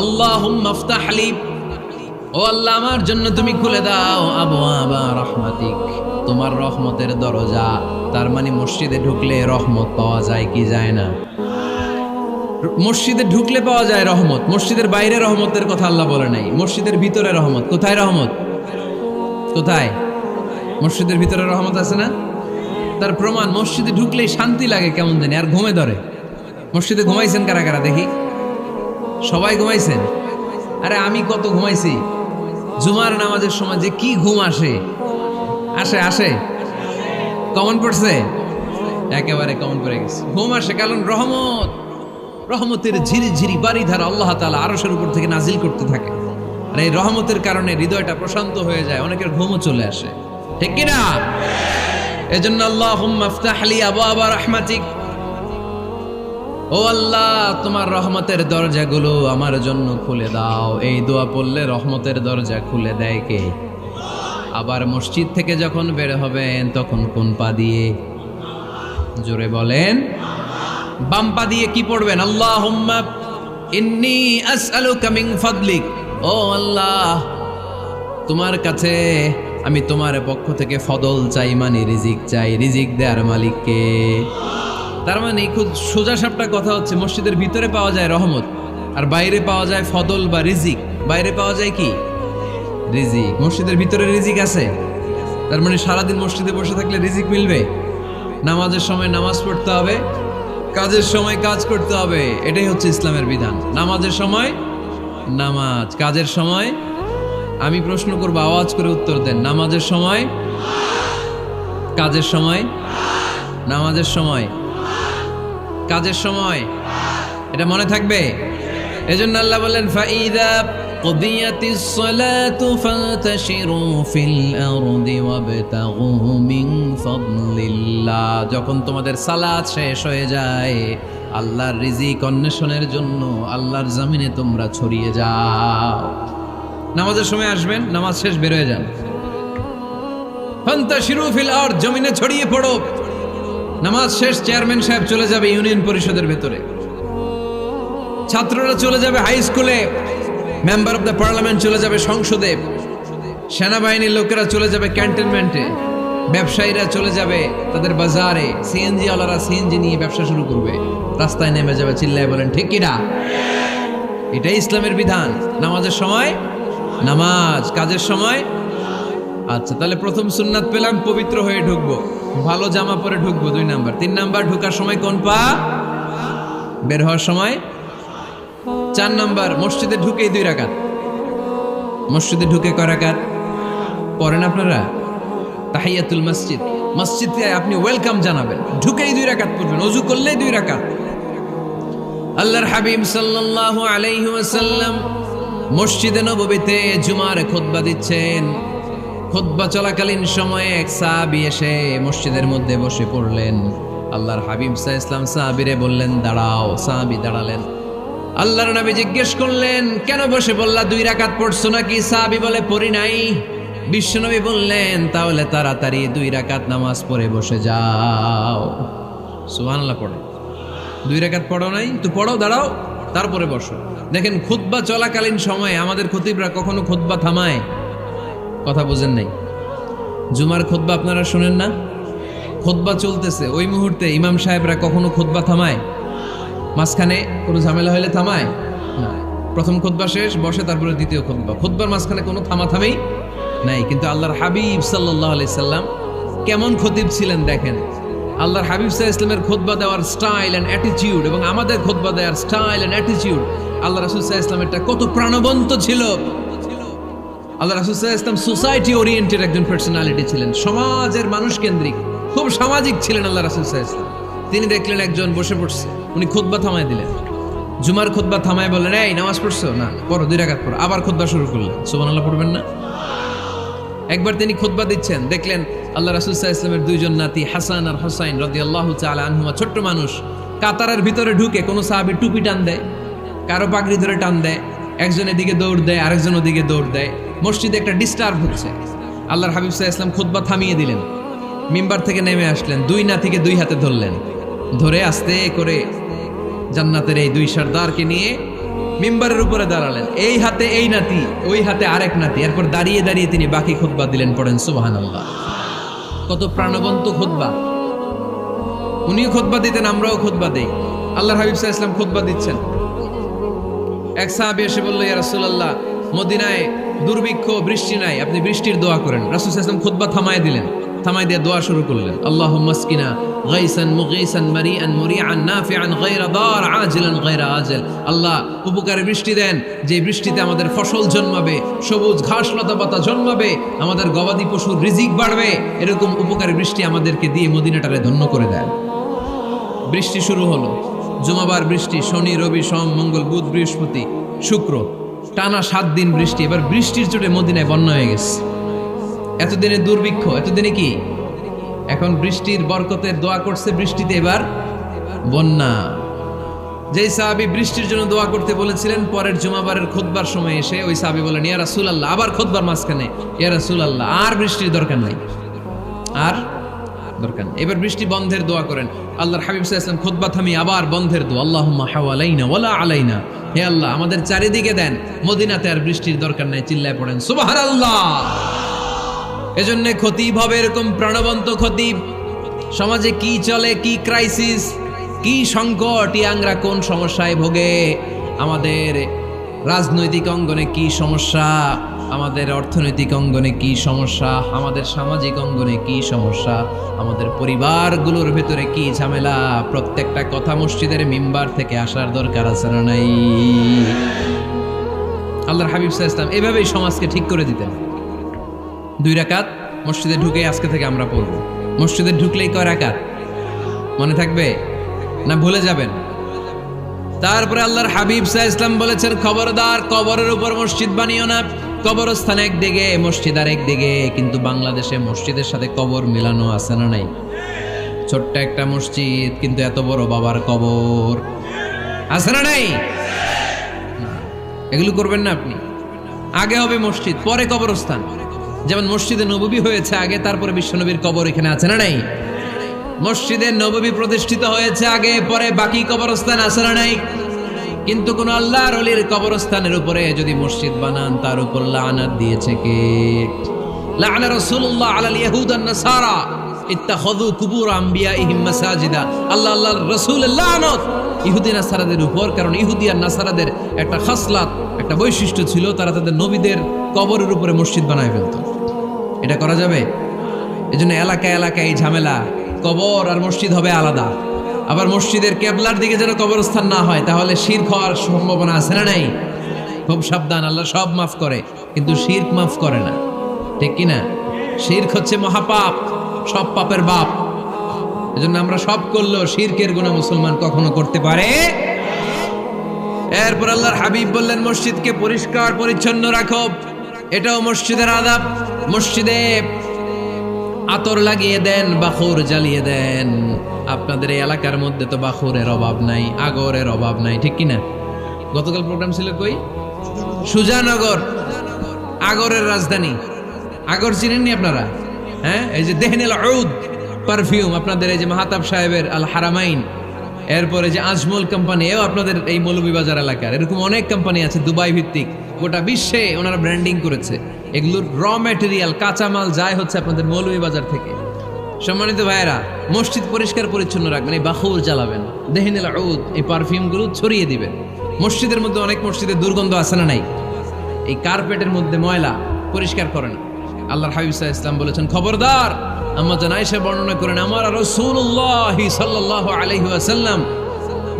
আল্লাহুম্মা আফতাহ লি, ও আল্লাহ আমার জন্য তুমি খুলে দাও আবওয়াবা রাহমাতিক, তোমার রহমতের দরজা। তার মানে মসজিদে ঢুকলে রহমত পাওয়া যায় কি যায় না? মসজিদে ঢুকলে পাওয়া যায় রহমত, মসজিদের বাইরে রহমতের কথা আল্লাহ বলে নাই, মসজিদের ভিতরে রহমত। কোথায় রহমত? কোথায়? মসজিদের ভিতরে রহমত আছে না? তার প্রমাণ মসজিদে ঢুকলেই শান্তি লাগে কেমন জানি, আর ঘুমে ধরে। মসজিদে ঘুমাইছেন কারা কারা দেখি? সবাই ঘুমাইছেন? আরে আমি কত ঘুমাইছি। জুমার নামাজের সময় যে কি ঘুম আসে, আসে আসে কমন পড়ছে, একেবারে কমন পড়ে গেছে। ঘুম আসে কারণ রহমত, রহমতের ঝিরি ঝিরি বাড়িধারা আল্লাহ তাআলা আরশের উপর থেকে নাজিল করতে থাকে। আর এই রহমতের কারণে হৃদয়টা প্রশান্ত হয়ে যায়, অনেকের ঘুমও চলে আসে, ঠিক কি না? এজন্য আল্লাহুম্মা আফতাহ লি আবওয়াবা রাহমাতিক, ও আল্লাহ তোমার রহমতের দরজাগুলো আমার জন্য খুলে দাও। এই দোয়া পড়লে রহমতের দরজা খুলে দেয় কে? আবার মসজিদ থেকে যখন বের হবেন তখন কোন পা দিয়ে? জোরে বলেন। বাম পা দিয়ে কি পড়বেন? আল্লাহুম্মা ইন্নী আসআলুকা মিন ফাদলিক, ও আল্লাহ তোমার কাছে আমি তোমার পক্ষ থেকে ফদল চাই, মানে রিজিক চাই। রিজিক দেওয়ার মালিক কে? তার মানে খুব সোজা সাপটা কথা হচ্ছে, মসজিদের ভিতরে পাওয়া যায় রহমত, আর বাইরে পাওয়া যায় ফদল বা রিজিক। বাইরে পাওয়া যায় কি? রিজিক। মসজিদের ভিতরে রিজিক আছে। তার মানে সারাদিন মসজিদে বসে থাকলে রিজিক মিলবে? নামাজের সময় নামাজ পড়তে হবে, কাজের সময় কাজ করতে হবে, এটাই হচ্ছে ইসলামের বিধান। নামাজের সময় নামাজ, কাজের সময়। আমি প্রশ্ন করবো, আওয়াজ করে উত্তর দেন। নামাজের সময়, কাজের সময়, নামাজের সময়, কাজের সময়, এটা মনে থাকবে। এজন্য আল্লাহ বললেন ফাইদা কুদিয়াতিস সালাতু ফান্তাশিরু ফিল আরদি ওয়াবতাগু মিন ফাদলিল্লাহ, যখন তোমাদের সালাত শেষ হয়ে যায় আল্লাহর রিজিক অন্বেষণের জন্য আল্লাহর জমিনে তোমরা ছড়িয়ে যাও। নামাজের সময় আসবেন, নামাজ শেষ বের হয়ে যান। ফান্তাশিরু ফিল আরদ, জমিনে ছড়িয়ে পড়ো। নামাজ শেষ চেয়ারম্যান সাহেব চলে যাবে ইউনিয়ন পরিষদের ভেতরে, ছাত্ররা চলে যাবে হাই স্কুলে, মেম্বার অফ দ্য পার্লামেন্ট চলে যাবে সংসদে, সেনাবাহিনীর লোকেরা চলে যাবে ক্যান্টনমেন্টে, ব্যবসায়ীরা চলে যাবে তাদের বাজারে, সিএনজি ওয়ালারা সিএনজি নিয়ে ব্যবসা শুরু করবে, রাস্তায় নেমে যাবে, চিল্লায় বলেন ঠিক কিনা? এটাই ইসলামের বিধান। নামাজের সময় নামাজ, কাজের সময়। আচ্ছা, তাহলে প্রথম সুন্নাত পেলাম, পবিত্র হয়ে ঢুকবো, ভালো জামা পরে ঢুকবো 2 নাম্বার। 3 নাম্বার, ঢুকার সময় কোন পা? বের হওয়ার সময়। 4 নাম্বার, মসজিদে ঢুকেই 2 রাকাত। মসজিদে ঢুকে কয় রাকাত পড়েন আপনারা? তাহিয়াতুল মসজিদ, মসজিদে আপনি ওয়েলকাম জানাবেন, ঢুকেই 2 রাকাত পড়বেন, ওযু করলেই 2 রাকাত। আল্লাহর হাবিব সাল্লাল্লাহু আলাইহি ওয়াসাল্লাম মসজিদে নববীতে জুমার খুতবা দিচ্ছেন। খুতবা চলাকালীন সময়ে এক সাহাবী এসে মসজিদের মধ্যে বসে পড়লেন। আল্লাহর হাবিব সাল্লাল্লাহু আলাইহি ওয়াসাল্লাম সাহাবীরে বললেন দাঁড়াও। সাহাবী দাঁড়ালেন। আল্লাহর নবী জিজ্ঞেস করলেন কেন বসে বললা, 2 রাকাত পড়ছো নাকি? সাহাবী বলে পড়ি নাই। বিশ্বনবী বললেন তাহলে তাড়াতাড়ি 2 রাকাত নামাজ পড়ে বসে যাও। সুবহানাল্লাহ পড়ে। 2 রাকাত পড়ো নাই তো পড়ো, দাঁড়াও, তারপরে বসো। দেখেন খুতবা চলাকালীন সময়ে আমাদের খতিবরা কখনো খুতবা থামায়? কথা বুঝেন নাই? জুমার খুতবা আপনারা শুনেন না? খুতবা চলতেছে, ওই মুহূর্তে ইমাম সাহেবরা কখনো খুতবা থামায়? মাঝখানে কোনো ঝামেলা হলে থামায় না। প্রথম খুতবা শেষ, বসে, তারপরে দ্বিতীয় খুতবা। খুতবার মাঝখানে কোনো থামাথামি নাই। কিন্তু আল্লাহর হাবিব সাল্লাল্লাহু আলাইহি সাল্লাম কেমন খতিব ছিলেন দেখেন। আল্লাহর হাবিব সাল্লাল্লাহু আলাইহি সাল্লামের খুতবা দেওয়ার স্টাইল এন্ড অ্যাটিটিউড এবং আমাদের খুতবা দেওয়ার স্টাইল এন্ড অ্যাটিটিউড, আল্লাহ রাসূল সাল্লাল্লাহু আলাইহি সাল্লামেরটা কত প্রাণবন্ত ছিল। আল্লাহ রাসূল সাল্লাল্লাহু আলাইহি সাল্লাম সোসাইটি ওরিয়েন্টেড একজন পার্সোনালিটি ছিলেন, সমাজের মানুষ কেন্দ্রিক, খুব সামাজিক ছিলেন আল্লাহ রাসূল সাল্লাল্লাহু আলাইহি সাল্লাম। তিনি দেখলেন একজন বসে পড়ছে, উনি খুতবা থামায় দিলেন। জুমার খুতবা থামায় বললেন এই নামাজ পড়ছো না, পড়ো 2 রাকাত পড়ো। আবার খুতবা শুরু করলেন। সুবহানাল্লাহ পড়বেন না? একবার তিনি খুতবা দিচ্ছেন, দেখলেন আল্লাহ রাসূল সাল্লাল্লাহু আলাইহি ওয়াসাল্লামের 2 জন নাতি হাসান আর হুসাইন রাদিয়াল্লাহু তাআলা আনহুমা, ছোট্ট মানুষ, কাতারের ভিতরে ঢুকে কোন সাহাবী টুপি টান দেয়, কারো পাগড়ি ধরে টান দেয়, একজন এদিকে দৌড় দেয়, আরেকজন ওদিকে দৌড় দেয়, মসজিদে একটা ডিস্টার্ব হচ্ছে। আল্লাহর হাবিব সাল্লাল্লাহু আলাইহি ওয়াসাল্লাম খুতবা থামিয়ে দিলেন, মিম্বার থেকে নেমে আসলেন, দুই নাতিকে দুই হাতে ধরলেন, ধরে আস্তে করে জান্নাতের এই দুই সর্দারকে নিয়ে মিম্বারের উপরে দাঁড়ালেন। এই হাতে এই নাতি, ওই হাতে আরেক নাতি। এরপর দাঁড়িয়ে দাঁড়িয়ে তিনি বাকি খুতবা দিলেন। পড়েন সুবহানাল্লাহ। কত প্রাণবন্ত খুতবা। উনিও খুতবা দিতেন, আমরাও খুতবা দেই। আল্লাহর হাবিব সাল্লাল্লাহু আলাইহি ওয়াসাল্লাম খুতবা দিচ্ছেন, এক সাহাবী এসে বলল, ইয়া রাসূলুল্লাহ, মদিনায় দুর্ভিক্ষ, বৃষ্টি নাই, আপনি বৃষ্টির দোয়া করেন। রাসূল সাল্লাল্লাহু আলাইহি ওয়াসাল্লাম খুতবা থামায় দিলেন, থামায় দিয়ে দোয়া শুরু করলেন। আল্লাহুম্মা আসকিনা গাইসান মুগীসান মারিআন মুরিআন নাফিআন গায়রা দার আজিলান গায়রা আজল। আল্লাহ, উপকারে বৃষ্টি দেন, যে বৃষ্টিতে আমাদের ফসল জন্মাবে, সবুজ ঘাস লতা পাতা জন্মাবে, আমাদের গবাদি পশুর রিজিক বাড়বে, এরকম উপকারী বৃষ্টি আমাদেরকে দিয়ে মদিনাটারে ধন্য করে দেন। বৃষ্টি শুরু হলো, জুমাবার বৃষ্টি, শনি রবি সোম মঙ্গল বুধ বৃহস্পতি শুক্র, টানা 7 দিন বৃষ্টি। এবার বৃষ্টির চোটে মদিনায় বন্যা হয়ে গেছে। এতদিনে দুর্ভিক্ষ, এতদিনে কি, এখন বৃষ্টির বরকতে দোয়া করছে, বৃষ্টিতে এবার বন্যা। যেই সাহাবী বৃষ্টির জন্য দোয়া করতে বলেছিলেন, পরের জুমাবারের খুতবার সময় এসে ওই সাহাবী বলেন, ইয়া রাসূলুল্লাহ, আবার খুতবার মাঝখানে, ইয়া রাসূলুল্লাহ, আর বৃষ্টির দরকার নাই, আর দরকার নেই, এবার বৃষ্টি বন্ধের দোয়া করেন। আল্লাহর হাবিব সাল্লাল্লাহু আলাইহি ওয়াসাল্লাম খুতবা থামিয়ে আবার বন্ধের দোয়া, আল্লাহুম্মা হাওয়ালাইনা ওয়ালা আলাইনা। হে আল্লাহ, আমাদের চারিদিকে দেন, মদিনাতে আর বৃষ্টির দরকার নাই। চিল্লায় পড়েন সুবহানাল্লাহ। এজন্য খতিব হবে এরকম প্রাণবন্ত খতিব। সমাজে কি চলে, কি ক্রাইসিস, কি সংকট, ইয়াংরা কোন সমস্যায় ভোগে, আমাদের রাজনৈতিক অঙ্গনে কি সমস্যা, আমাদের অর্থনৈতিক অঙ্গনে কি সমস্যা, আমাদের সামাজিক অঙ্গনে কি সমস্যা, আমাদের পরিবারগুলোর ভেতরে কি ঝামেলা, প্রত্যেকটা কথা মসজিদের মিম্বার থেকে আসার দরকার আছে না নাই? আল্লাহর হাবিব সাল্লাল্লাহু আলাইহি ওয়াসাল্লাম এভাবেই সমাজকে ঠিক করে দিতেন। 2 রাকাত মসজিদে ঢুকে আজকে থেকে আমরা পড়ব। মসজিদে ঢুকলেই কয় রাকাত মনে থাকবে না ভুলে যাবেন? তারপরে আল্লাহর হাবিব সাল্লাল্লাহু আলাইহি ওয়াসাল্লাম বলেছেন, খবরদার কবরের উপর মসজিদ বানিও না। কবরস্থান একদিকে, মসজিদ আর একদিকে। কিন্তু বাংলাদেশে মসজিদের সাথে কবর মেলানো আছে না নাই? ছোট্ট একটা মসজিদ, কিন্তু এত বড় বাবার কবর আছে না নাই? এগুলো করবেন না আপনি। আগে হবে মসজিদ, পরে কবরস্থান। যেমন মসজিদে নববী হয়েছে আগে, তারপরে বিশ্বনবীর কবর এখানে আছে না নাই? মসজিদে নববী প্রতিষ্ঠিত হয়েছে আগে, পরে বাকি কবরস্থান আছে না নাই? কিন্তু কোন আল্লাহর ওলির কবরস্থানের উপরে যদি মসজিদ বানান, তার উপর লানাত দিয়েছে কে? লাআনা রাসূলুল্লাহ আলাল ইয়াহুদ ওয়ান নাসারা ইত্তাখাযু কুবুর আমবিয়াইহিম মাসাজিদা। আল্লাহর রাসূলের লানত ইহুদি নাসারাদের উপর, কারণ ইহুদি আর নাসারাদের একটা খাসলাত, একটা বৈশিষ্ট্য ছিল, তারা তাদের নবীদের কবরের উপরে মসজিদ বানায় ফেলত। এটা করা যাবে? এজন্য এলাকায় এলাকায় এই ঝামেলা, কবর আর মসজিদ হবে আলাদা। আবার মসজিদের কেবলার দিকে যেন কবরস্থান না হয়, তাহলে শিরক হওয়ার সম্ভাবনা আছে না নাই? খুব সাবধান, আল্লাহ সব মাফ করে কিন্তু শিরক মাফ করে না, ঠিক কি না? শিরক হচ্ছে মহাপাপ, সব পাপের বাপ। এজন্য আমরা সব করলেও শিরকের গুনাহ মুসলমান কখনো করতে পারে। এরপর আল্লাহর হাবিব বললেন, মসজিদকে পরিষ্কার পরিচ্ছন্ন রাখো, এটাও মসজিদের আদাব। মসজিদে আতর লাগিয়ে দেন, বাখুর জ্বালিয়ে দেন। আপনাদের এই এলাকার মধ্যে তো বাখুরের অভাব নাই, আগরের অভাব নাই, ঠিক কিনা? গতকাল প্রোগ্রাম ছিল কই? সুজানগর, আগরের রাজধানী। আগর চিনেননি আপনারা? হ্যাঁ, এই যে দেহনেল উদ পারফিউম, আপনাদের এই যে মাহাতাব সাহেবের আল হারামাইন, এরপরে যে আজমল কোম্পানি, এও আপনাদের এই মৌলভীবাজার এলাকার। এরকম অনেক কোম্পানি আছে দুবাই ভিত্তিক, গোটা বিশ্বে ওনারা ব্র্যান্ডিং করেছে। এগুলোর র ম্যাটেরিয়াল, কাঁচামাল যায় হচ্ছে আপনাদের মৌলভীবাজার থেকে। সম্মানিত ভাইয়েরা, মসজিদ পরিষ্কার পরিচ্ছন্ন রাখবেন, এই বাখুর জ্বালাবেন, দেহনেল উদ, এই পারফিউমগুলো ছড়িয়ে দিবেন। মসজিদের মধ্যে অনেক মসজিদে দুর্গন্ধ আছে না নাই? এই কার্পেটের মধ্যে ময়লা, পরিষ্কার করেন। আল্লাহর হাবিব সাল্লাল্লাহু আলাইহি ওয়াসাল্লাম বলেছেন, খবরদার। আম্মা জান আয়েশা বর্ণনা করেন, আমার রাসূলুল্লাহ সাল্লাল্লাহু আলাইহি ওয়াসাল্লাম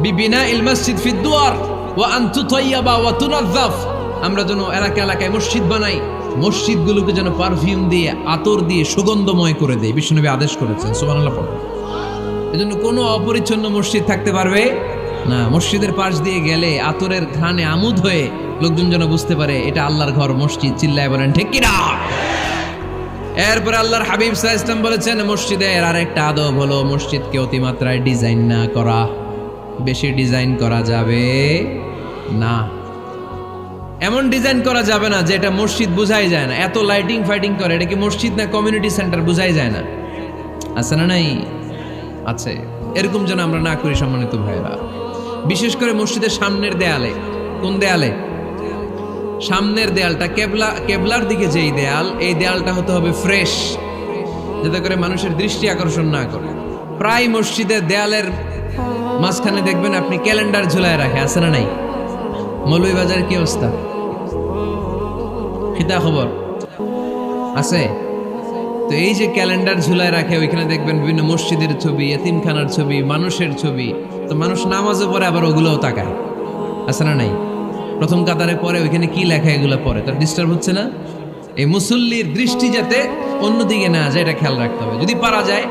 বিবিনাইল মসজিদ ফি দুয়ার ওয়া আন তুতাইয়াবা ওয়া তুনাযাফ। আমরা যেন এলাকা এলাকায় মসজিদ বানাই, মসজিদগুলোকে যেন পারফিউম দিয়ে, আতর দিয়ে সুগন্ধময় করে দেয়। বিশ্বনবী আদেশ করেছেন, সুবহানাল্লাহ পড়ুন। এজন্য কোনো অপরিচ্ছন্ন মসজিদ থাকতে পারবে না। মসজিদের পাশ দিয়ে গেলে আতরের ঘ্রাণে আমোদ হয়ে লোকজন যেন বুঝতে পারে এটা আল্লাহর ঘর, মসজিদ। চিল্লায় বলেন ঠিক কিনা? এরপর আল্লাহর হাবিব সাল্লাল্লাহু আলাইহি ওয়াসাল্লাম বলেছেন, মসজিদের আরেকটা আদব হলো মসজিদকে অতিমাত্রায় ডিজাইন না করা। বেশি ডিজাইন করা যাবে না। এমন ডিজাইন করা যাবে না যে এটা মসজিদ বোঝাই যায় না, এত লাইটিং ফাইটিং করে, এটা কি মসজিদ না কমিউনিটি সেন্টার বোঝাই যায় না? আছে না নাই? আছে। এরকম যেন আমরা না করি সম্মানিত ভাইরা। বিশেষ করে মসজিদের সামনের দেয়ালে, কোন দেয়ালে? সামনের দেয়ালটা কেবলার দিকে যেই দেয়াল, এই দেয়ালটা হতে হবে ফ্রেশ, যাতে করে মানুষের দৃষ্টি আকর্ষণ না করে। প্রায় মসজিদের দেয়ালের মাঝখানে দেখবেন আপনি ক্যালেন্ডার ঝুলায় রাখে, আছে না নাই? মৌলভীবাজারের কি অবস্থা? খিতা খবর আছে? তো এই যে ক্যালেন্ডার ঝুলায় রাখে, ওইখানে দেখবেন বিভিন্ন মসজিদের ছবি, এতিমখানার ছবি, মানুষের ছবি। তো মানুষ নামাজও পড়ে, আবার ওগুলোও তাকায়, আছে না নাই? প্রথম কাতারে পরে ওইখানে কি লেখা, এগুলো পরে তার ডিস্টার্ব হচ্ছে না? এই মুসল্লির দৃষ্টি যাতে অন্যদিকে না যায়, এটা খেয়াল রাখতে হবে। যদি পারা যায়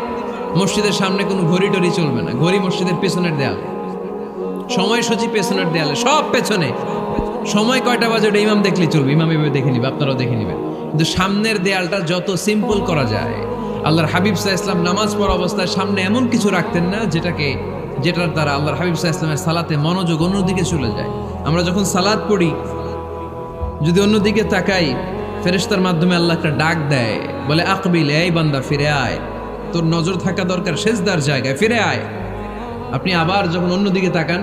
মসজিদের সামনে কোনো ঘড়ি টড়ি চলবে না, ঘড়ি মসজিদের পেছনের দেয়ালে, সময়সূচি পেছনের দেয়ালে, সব পেছনে। সময় কয়টা বাজে ওটা ইমাম দেখলেই চলবে, ইমাম এভাবে দেখে নিবে, আপনারাও দেখে নিবেন। কিন্তু সামনের দেয়ালটা যত সিম্পল করা যায়। আল্লাহর হাবিব সাল্লাল্লাহু আলাইহি ওয়াসাল্লাম নামাজ পড়া অবস্থায় সামনে এমন কিছু রাখতেন না যেটার দ্বারা আল্লাহর হাবিব সাল্লাল্লাহু আলাইহি ওয়াসাল্লামের সালাতে মনোযোগ অন্যদিকে চলে যায়। আমরা যখন সালাত পড়ি, যদি অন্যদিকে তাকাই, ফেরেশতার মাধ্যমে আল্লাহ একটা ডাক দেয়, বলে আকবিল, এই বান্দা ফিরে আয়, তোর নজর থাকা দরকার সেজদার জায়গায়, ফিরে আয়। আপনি আবার যখন অন্যদিকে তাকান,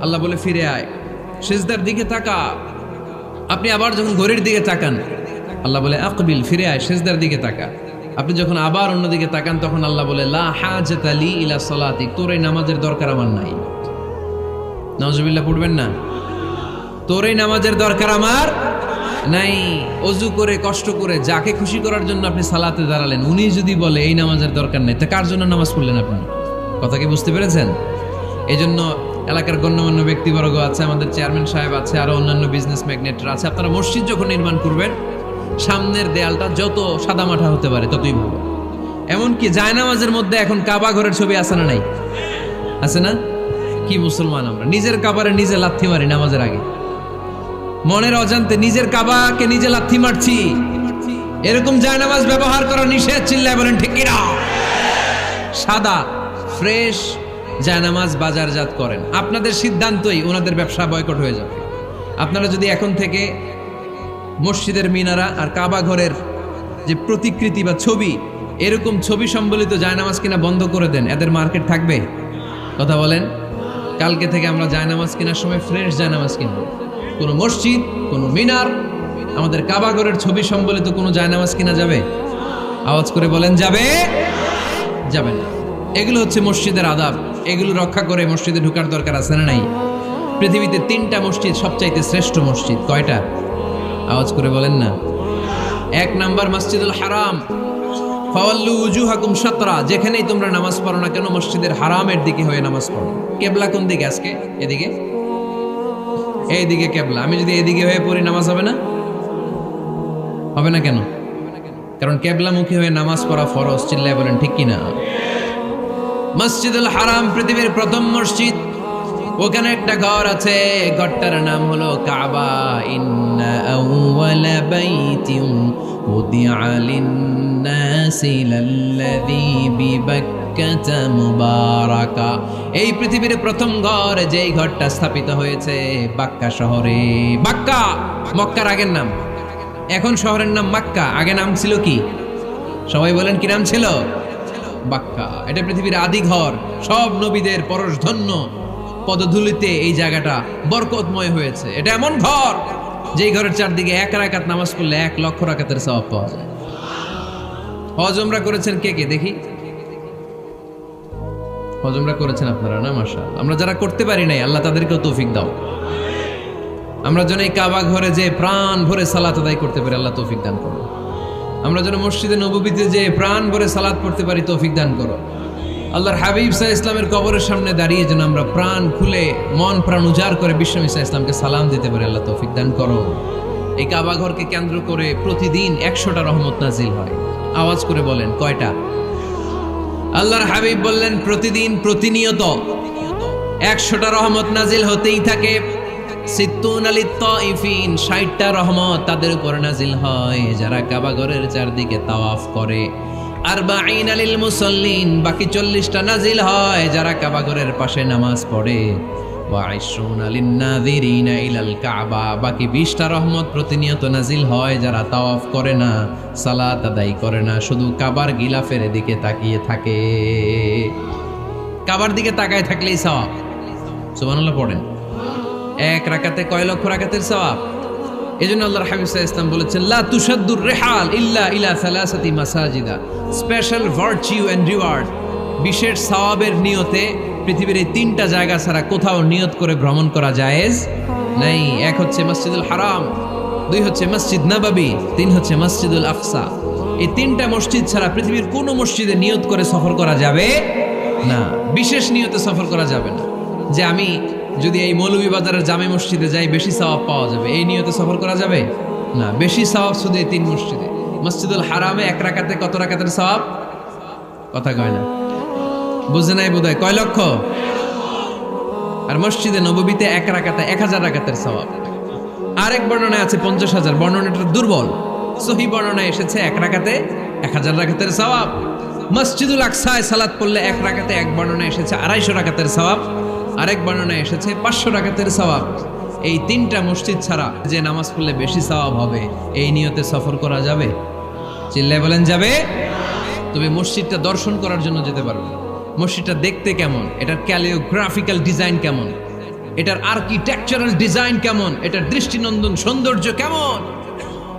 আল্লাহ বলে ফিরে আয়, সেজদার দিকে তাকা। আপনি আবার যখন ঘড়ির দিকে তাকান, আল্লাহ বলে আকবিল, ফিরে আয়, সেজদার দিকে তাকা। আপনি যখন আবার অন্যদিকে তাকান, তখন আল্লাহ বলে লা হাজাতা লি ইলা সালাতিক, তোর এই নামাজের দরকার আমার নাই। নাউজুবিল্লাহ পড়বেন না? তোর এই নামাজের দরকার আমার নাই। অজু করে কষ্ট করে যাকে খুশি করার জন্য আপনি সালাতে দাঁড়ালেন, উনি যদি বলে এই নামাজের দরকার নেই, তা কার জন্য নামাজ পড়লেন আপনি? কথা কি বুঝতে পেরেছেন? এই জন্য এলাকার গণ্যমান্য ব্যক্তিবর্গ আছে, আমাদের চেয়ারম্যান সাহেব আছে, আরো অন্যান্য বিজনেস ম্যাগনেটরা আছে, আপনারা মসজিদ যখন নির্মাণ করবেন, সামনের দেয়ালটা যত সাদামাটা হতে পারে ততই ভালো। এমনকি জায়নামাজের মধ্যে এখন কাবা ঘরের ছবি আছে না নাই? আছে না? কি মুসলমান আমরা, নিজের কাবারে নিজে লাথি মারি নামাজের আগে, মনের অজান্তে নিজের কাবাকে নিজে লাথি মারছি। এরকম জায়নামাজ ব্যবহার করা নিষেধ, চিল্লায় বলেন ঠিক কিনা? সাদা ফ্রেশ জায়নামাজ বাজারজাত করেন, আপনাদের সিদ্ধান্তই ওনাদের ব্যবসা বয়কট হয়ে যাবে। আপনারা যদি এখন থেকে মসজিদের মিনারা আর কাবা ঘরের যে প্রতিকৃতি বা ছবি, এরকম ছবি সম্বলিত জায়নামাজ কিনা বন্ধ করে দেন, এদের মার্কেট থাকবে? কথা বলেন। কালকে থেকে আমরা জায়নামাজ কেনার সময় ফ্রেশ জায়নামাজ কিনবো। কোনো মসজিদ, কোনো মিনার, আমাদের কাবা ঘরের ছবি সম্বলিত কোনো জায়নামাজ কিনা যাবে? আওয়াজ করে বলেন, যাবে? যাবে না। এগুলো হচ্ছে মসজিদের আদাব, এগুলো রক্ষা করে মসজিদে ঢোকার দরকার আছে না নাই? পৃথিবীতে 3টা মসজিদ সবচাইতে শ্রেষ্ঠ মসজিদ, কয়টা? আওয়াজ করে বলেন না। 1 নাম্বার মসজিদুল হারাম, ফাওয়াল্লু উজুহাকুম শাতরা, যেখানেই তোমরা নামাজ পড়ো না কেন মসজিদের হারামের দিকে হয়ে নামাজ পড়ো। কেবলা কোন দিকে আজকে? এদিকে, এইদিকে কেবলা। আমি যদি এদিকে হয়ে পড়ি, নামাজ হবে না? হবে না কেন? কারণ কেবলামুখী হয়ে নামাজ পড়া ফরজ, চিল্লায় বলেন ঠিক কিনা? মসজিদুল হারাম পৃথিবীর প্রথম মসজিদ, ওখানে একটা ঘর আছে, ঘরটার নাম হলো কাবা। ইন্না আউওয়ালা বাইতিন উদিআ লিন-নাসি লাল্লাযী বিবাক্কাতা মুবারাকা। এই পৃথিবীর প্রথম ঘর, যেই ঘরটা স্থাপিত হয়েছে বাক্কা শহরে। বাক্কা মক্কার আগের নাম, এখন শহরের নাম মক্কা। আগে নাম ছিল কি? সবাই বলেন, কি নাম ছিল? বাক্কা। এটা পৃথিবীর আদি ঘর, সব নবীদের পরশধন্য পদধূলিতে এই জায়গাটা বরকতময় হয়েছে। এটা এমন ঘর, যেই ঘরের চারদিকে 1 রাকাত নামাজ পড়লে 1 লক্ষ রাকাতের সওয়াব পাওয়া যায়। হজ উমরা করেছেন কে কে দেখি? হজ উমরা করেছেন আপনারা না? মাশাআল্লাহ। আমরা যারা করতে পারি নাই, আল্লাহ তাদেরকেও তৌফিক দাও। আমরা যেন এই কাবা ঘরে যে প্রাণ ভরে সালাত আদায় করতে পারি, আল্লাহ তৌফিক দান করো। আমরা যেন মসজিদে নববীতে যে প্রাণ ভরে সালাত পড়তে পারি, তৌফিক দান করো। আল্লাহর হাবিব সাল্লাল্লাহু আলাইহি ওয়াসাল্লামের কবরের সামনে দাঁড়িয়ে যেন আমরা প্রাণ খুলে মন প্রাণ উজাড় করে বিশ্বনবী সাল্লাল্লাহু আলাইহি ওয়াসাল্লামকে সালাম দিতে পারি, আল্লাহ তৌফিক দান করো। এই কাবা ঘরকে কেন্দ্র করে প্রতিদিন 100টা রহমত নাজিল হয়। আওয়াজ করে বলেন, কয়টা? আল্লাহর হাবিব বললেন, প্রতিদিন প্রতিনিয়ত 100টা রহমত নাজিল হতেই থাকে। 60টা রহমত তাদের উপর নাজিল হয় যারা কাবা ঘরের চারদিকে তাওয়াফ করে। 40 লিল মুসাল্লিন, বাকি 40টা নাজিল হয় যারা কাবা ঘরের পাশে নামাজ পড়ে। وعشرون للناظرين إلى الكعبة বাকি 20টা রহমত প্রতিনিয়ত নাজিল হয় যারা তাওয়াফ করে না, সালাত আদায় করে না, শুধু কাবার গিলাফের দিকে তাকিয়ে থাকে। কাবার দিকে তাকায় থাকলেই সওয়াব। সুবহানাল্লাহ পড়েন। এক রাকাতে কয় লক্ষ রাকাতের সওয়াব। এজন্য আল্লাহর হাবিব সাল্লাল্লাহু আলাইহি ওয়াসাল্লাম বলেছেন, লা তুশাদ্দুর রিহাল ইল্লা ইলা সালাসাতি মাসাজিদা। স্পেশাল ভার্চু এন্ড রিওয়ার্ড, বিশেষ সওয়াবের নিয়তে পৃথিবীর এই 3টা জায়গা ছাড়া কোথাও নিয়ত করে ভ্রমণ করা জায়েজ নাই। এক হচ্ছে মসজিদুল হারাম, 2 হচ্ছে মসজিদ নববী, 3 হচ্ছে মসজিদুল আকসা। এই 3টা মসজিদ ছাড়া পৃথিবীর কোনো মসজিদে নিয়ত করে সফর করা যাবে না। বিশেষ নিয়তে সফর করা যাবে না যে আমি যদি এই মৌলভীবাজারের জামে মসজিদে যাই বেশি সওয়াব পাওয়া যাবে, এই নিয়তে সফর করা যাবে না। বেশি সওয়াব শুধু এই 3 মসজিদে। মসজিদুল হারামে এক রাকাতে কত রাকাতের সওয়াব? কথা কয় না, বুঝে নাই বোধহয়। কয় লক্ষ? আর মসজিদে নববীতে এক রাকাতে 1000 রাকাতের সওয়াব। আরেক বর্ণনায় আছে 50,000, বর্ণনাটা দুর্বল। সহিহ বর্ণনায় এসেছে এক রাকাতে 1000 রাকাতের সওয়াব। মসজিদুল আকসায় সালাত পড়লে এক রাকাতে, এক বর্ণনায় এসেছে 250 রাকাতের সওয়াব, আরেক বর্ণনায় এসেছে 500 রাকাতের সওয়াব। এই 3টা মসজিদ ছাড়া যে নামাজ পড়লে বেশি সওয়াব হবে, এই নিয়তে সফর করা যাবে? চিল্লায় বলেন যাবে। তবে মসজিদটা দর্শন করার জন্য যেতে পারবে। মসজিদটা দেখতে কেমন, এটার ক্যালিওগ্রাফিক্যাল ডিজাইন কেমন, এটার আর্কিটেকচারাল ডিজাইন কেমন, এটার দৃষ্টিনন্দন সৌন্দর্য কেমন,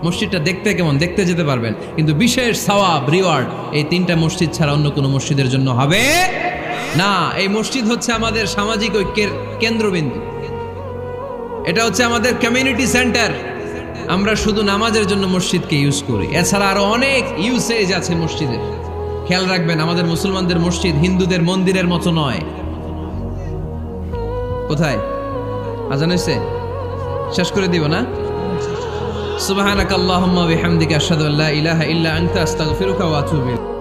মসজিদটা দেখতে কেমন, দেখতে যেতে পারবেন। কিন্তু বিশেষ সওয়াব রিওয়ার্ড এই 3টা মসজিদ ছাড়া অন্য কোনো মসজিদের জন্য হবে না। এই মসজিদ হচ্ছে আমাদের সামাজিক ঐক্যের কেন্দ্রবিন্দু, এটা হচ্ছে আমাদের কমিউনিটি সেন্টার। আমরা শুধু নামাজের জন্য মসজিদকে ইউজ করি, এছাড়া আরো অনেক ইউসেজ আছে মসজিদের। খেয়াল রাখবেন, আমাদের মুসলমানদের মসজিদ হিন্দুদের মন্দিরের মতো নয়। কোথায় আজান হইছে? শেষ করে দিব না? সুবহানাকাল্লাহুম্মা ওয়া বিহামদিকা আশহাদু আল্লা ইলাহা ইল্লা আনতা আস্তাগফিরুকা ওয়া আতুবু ইলাইক।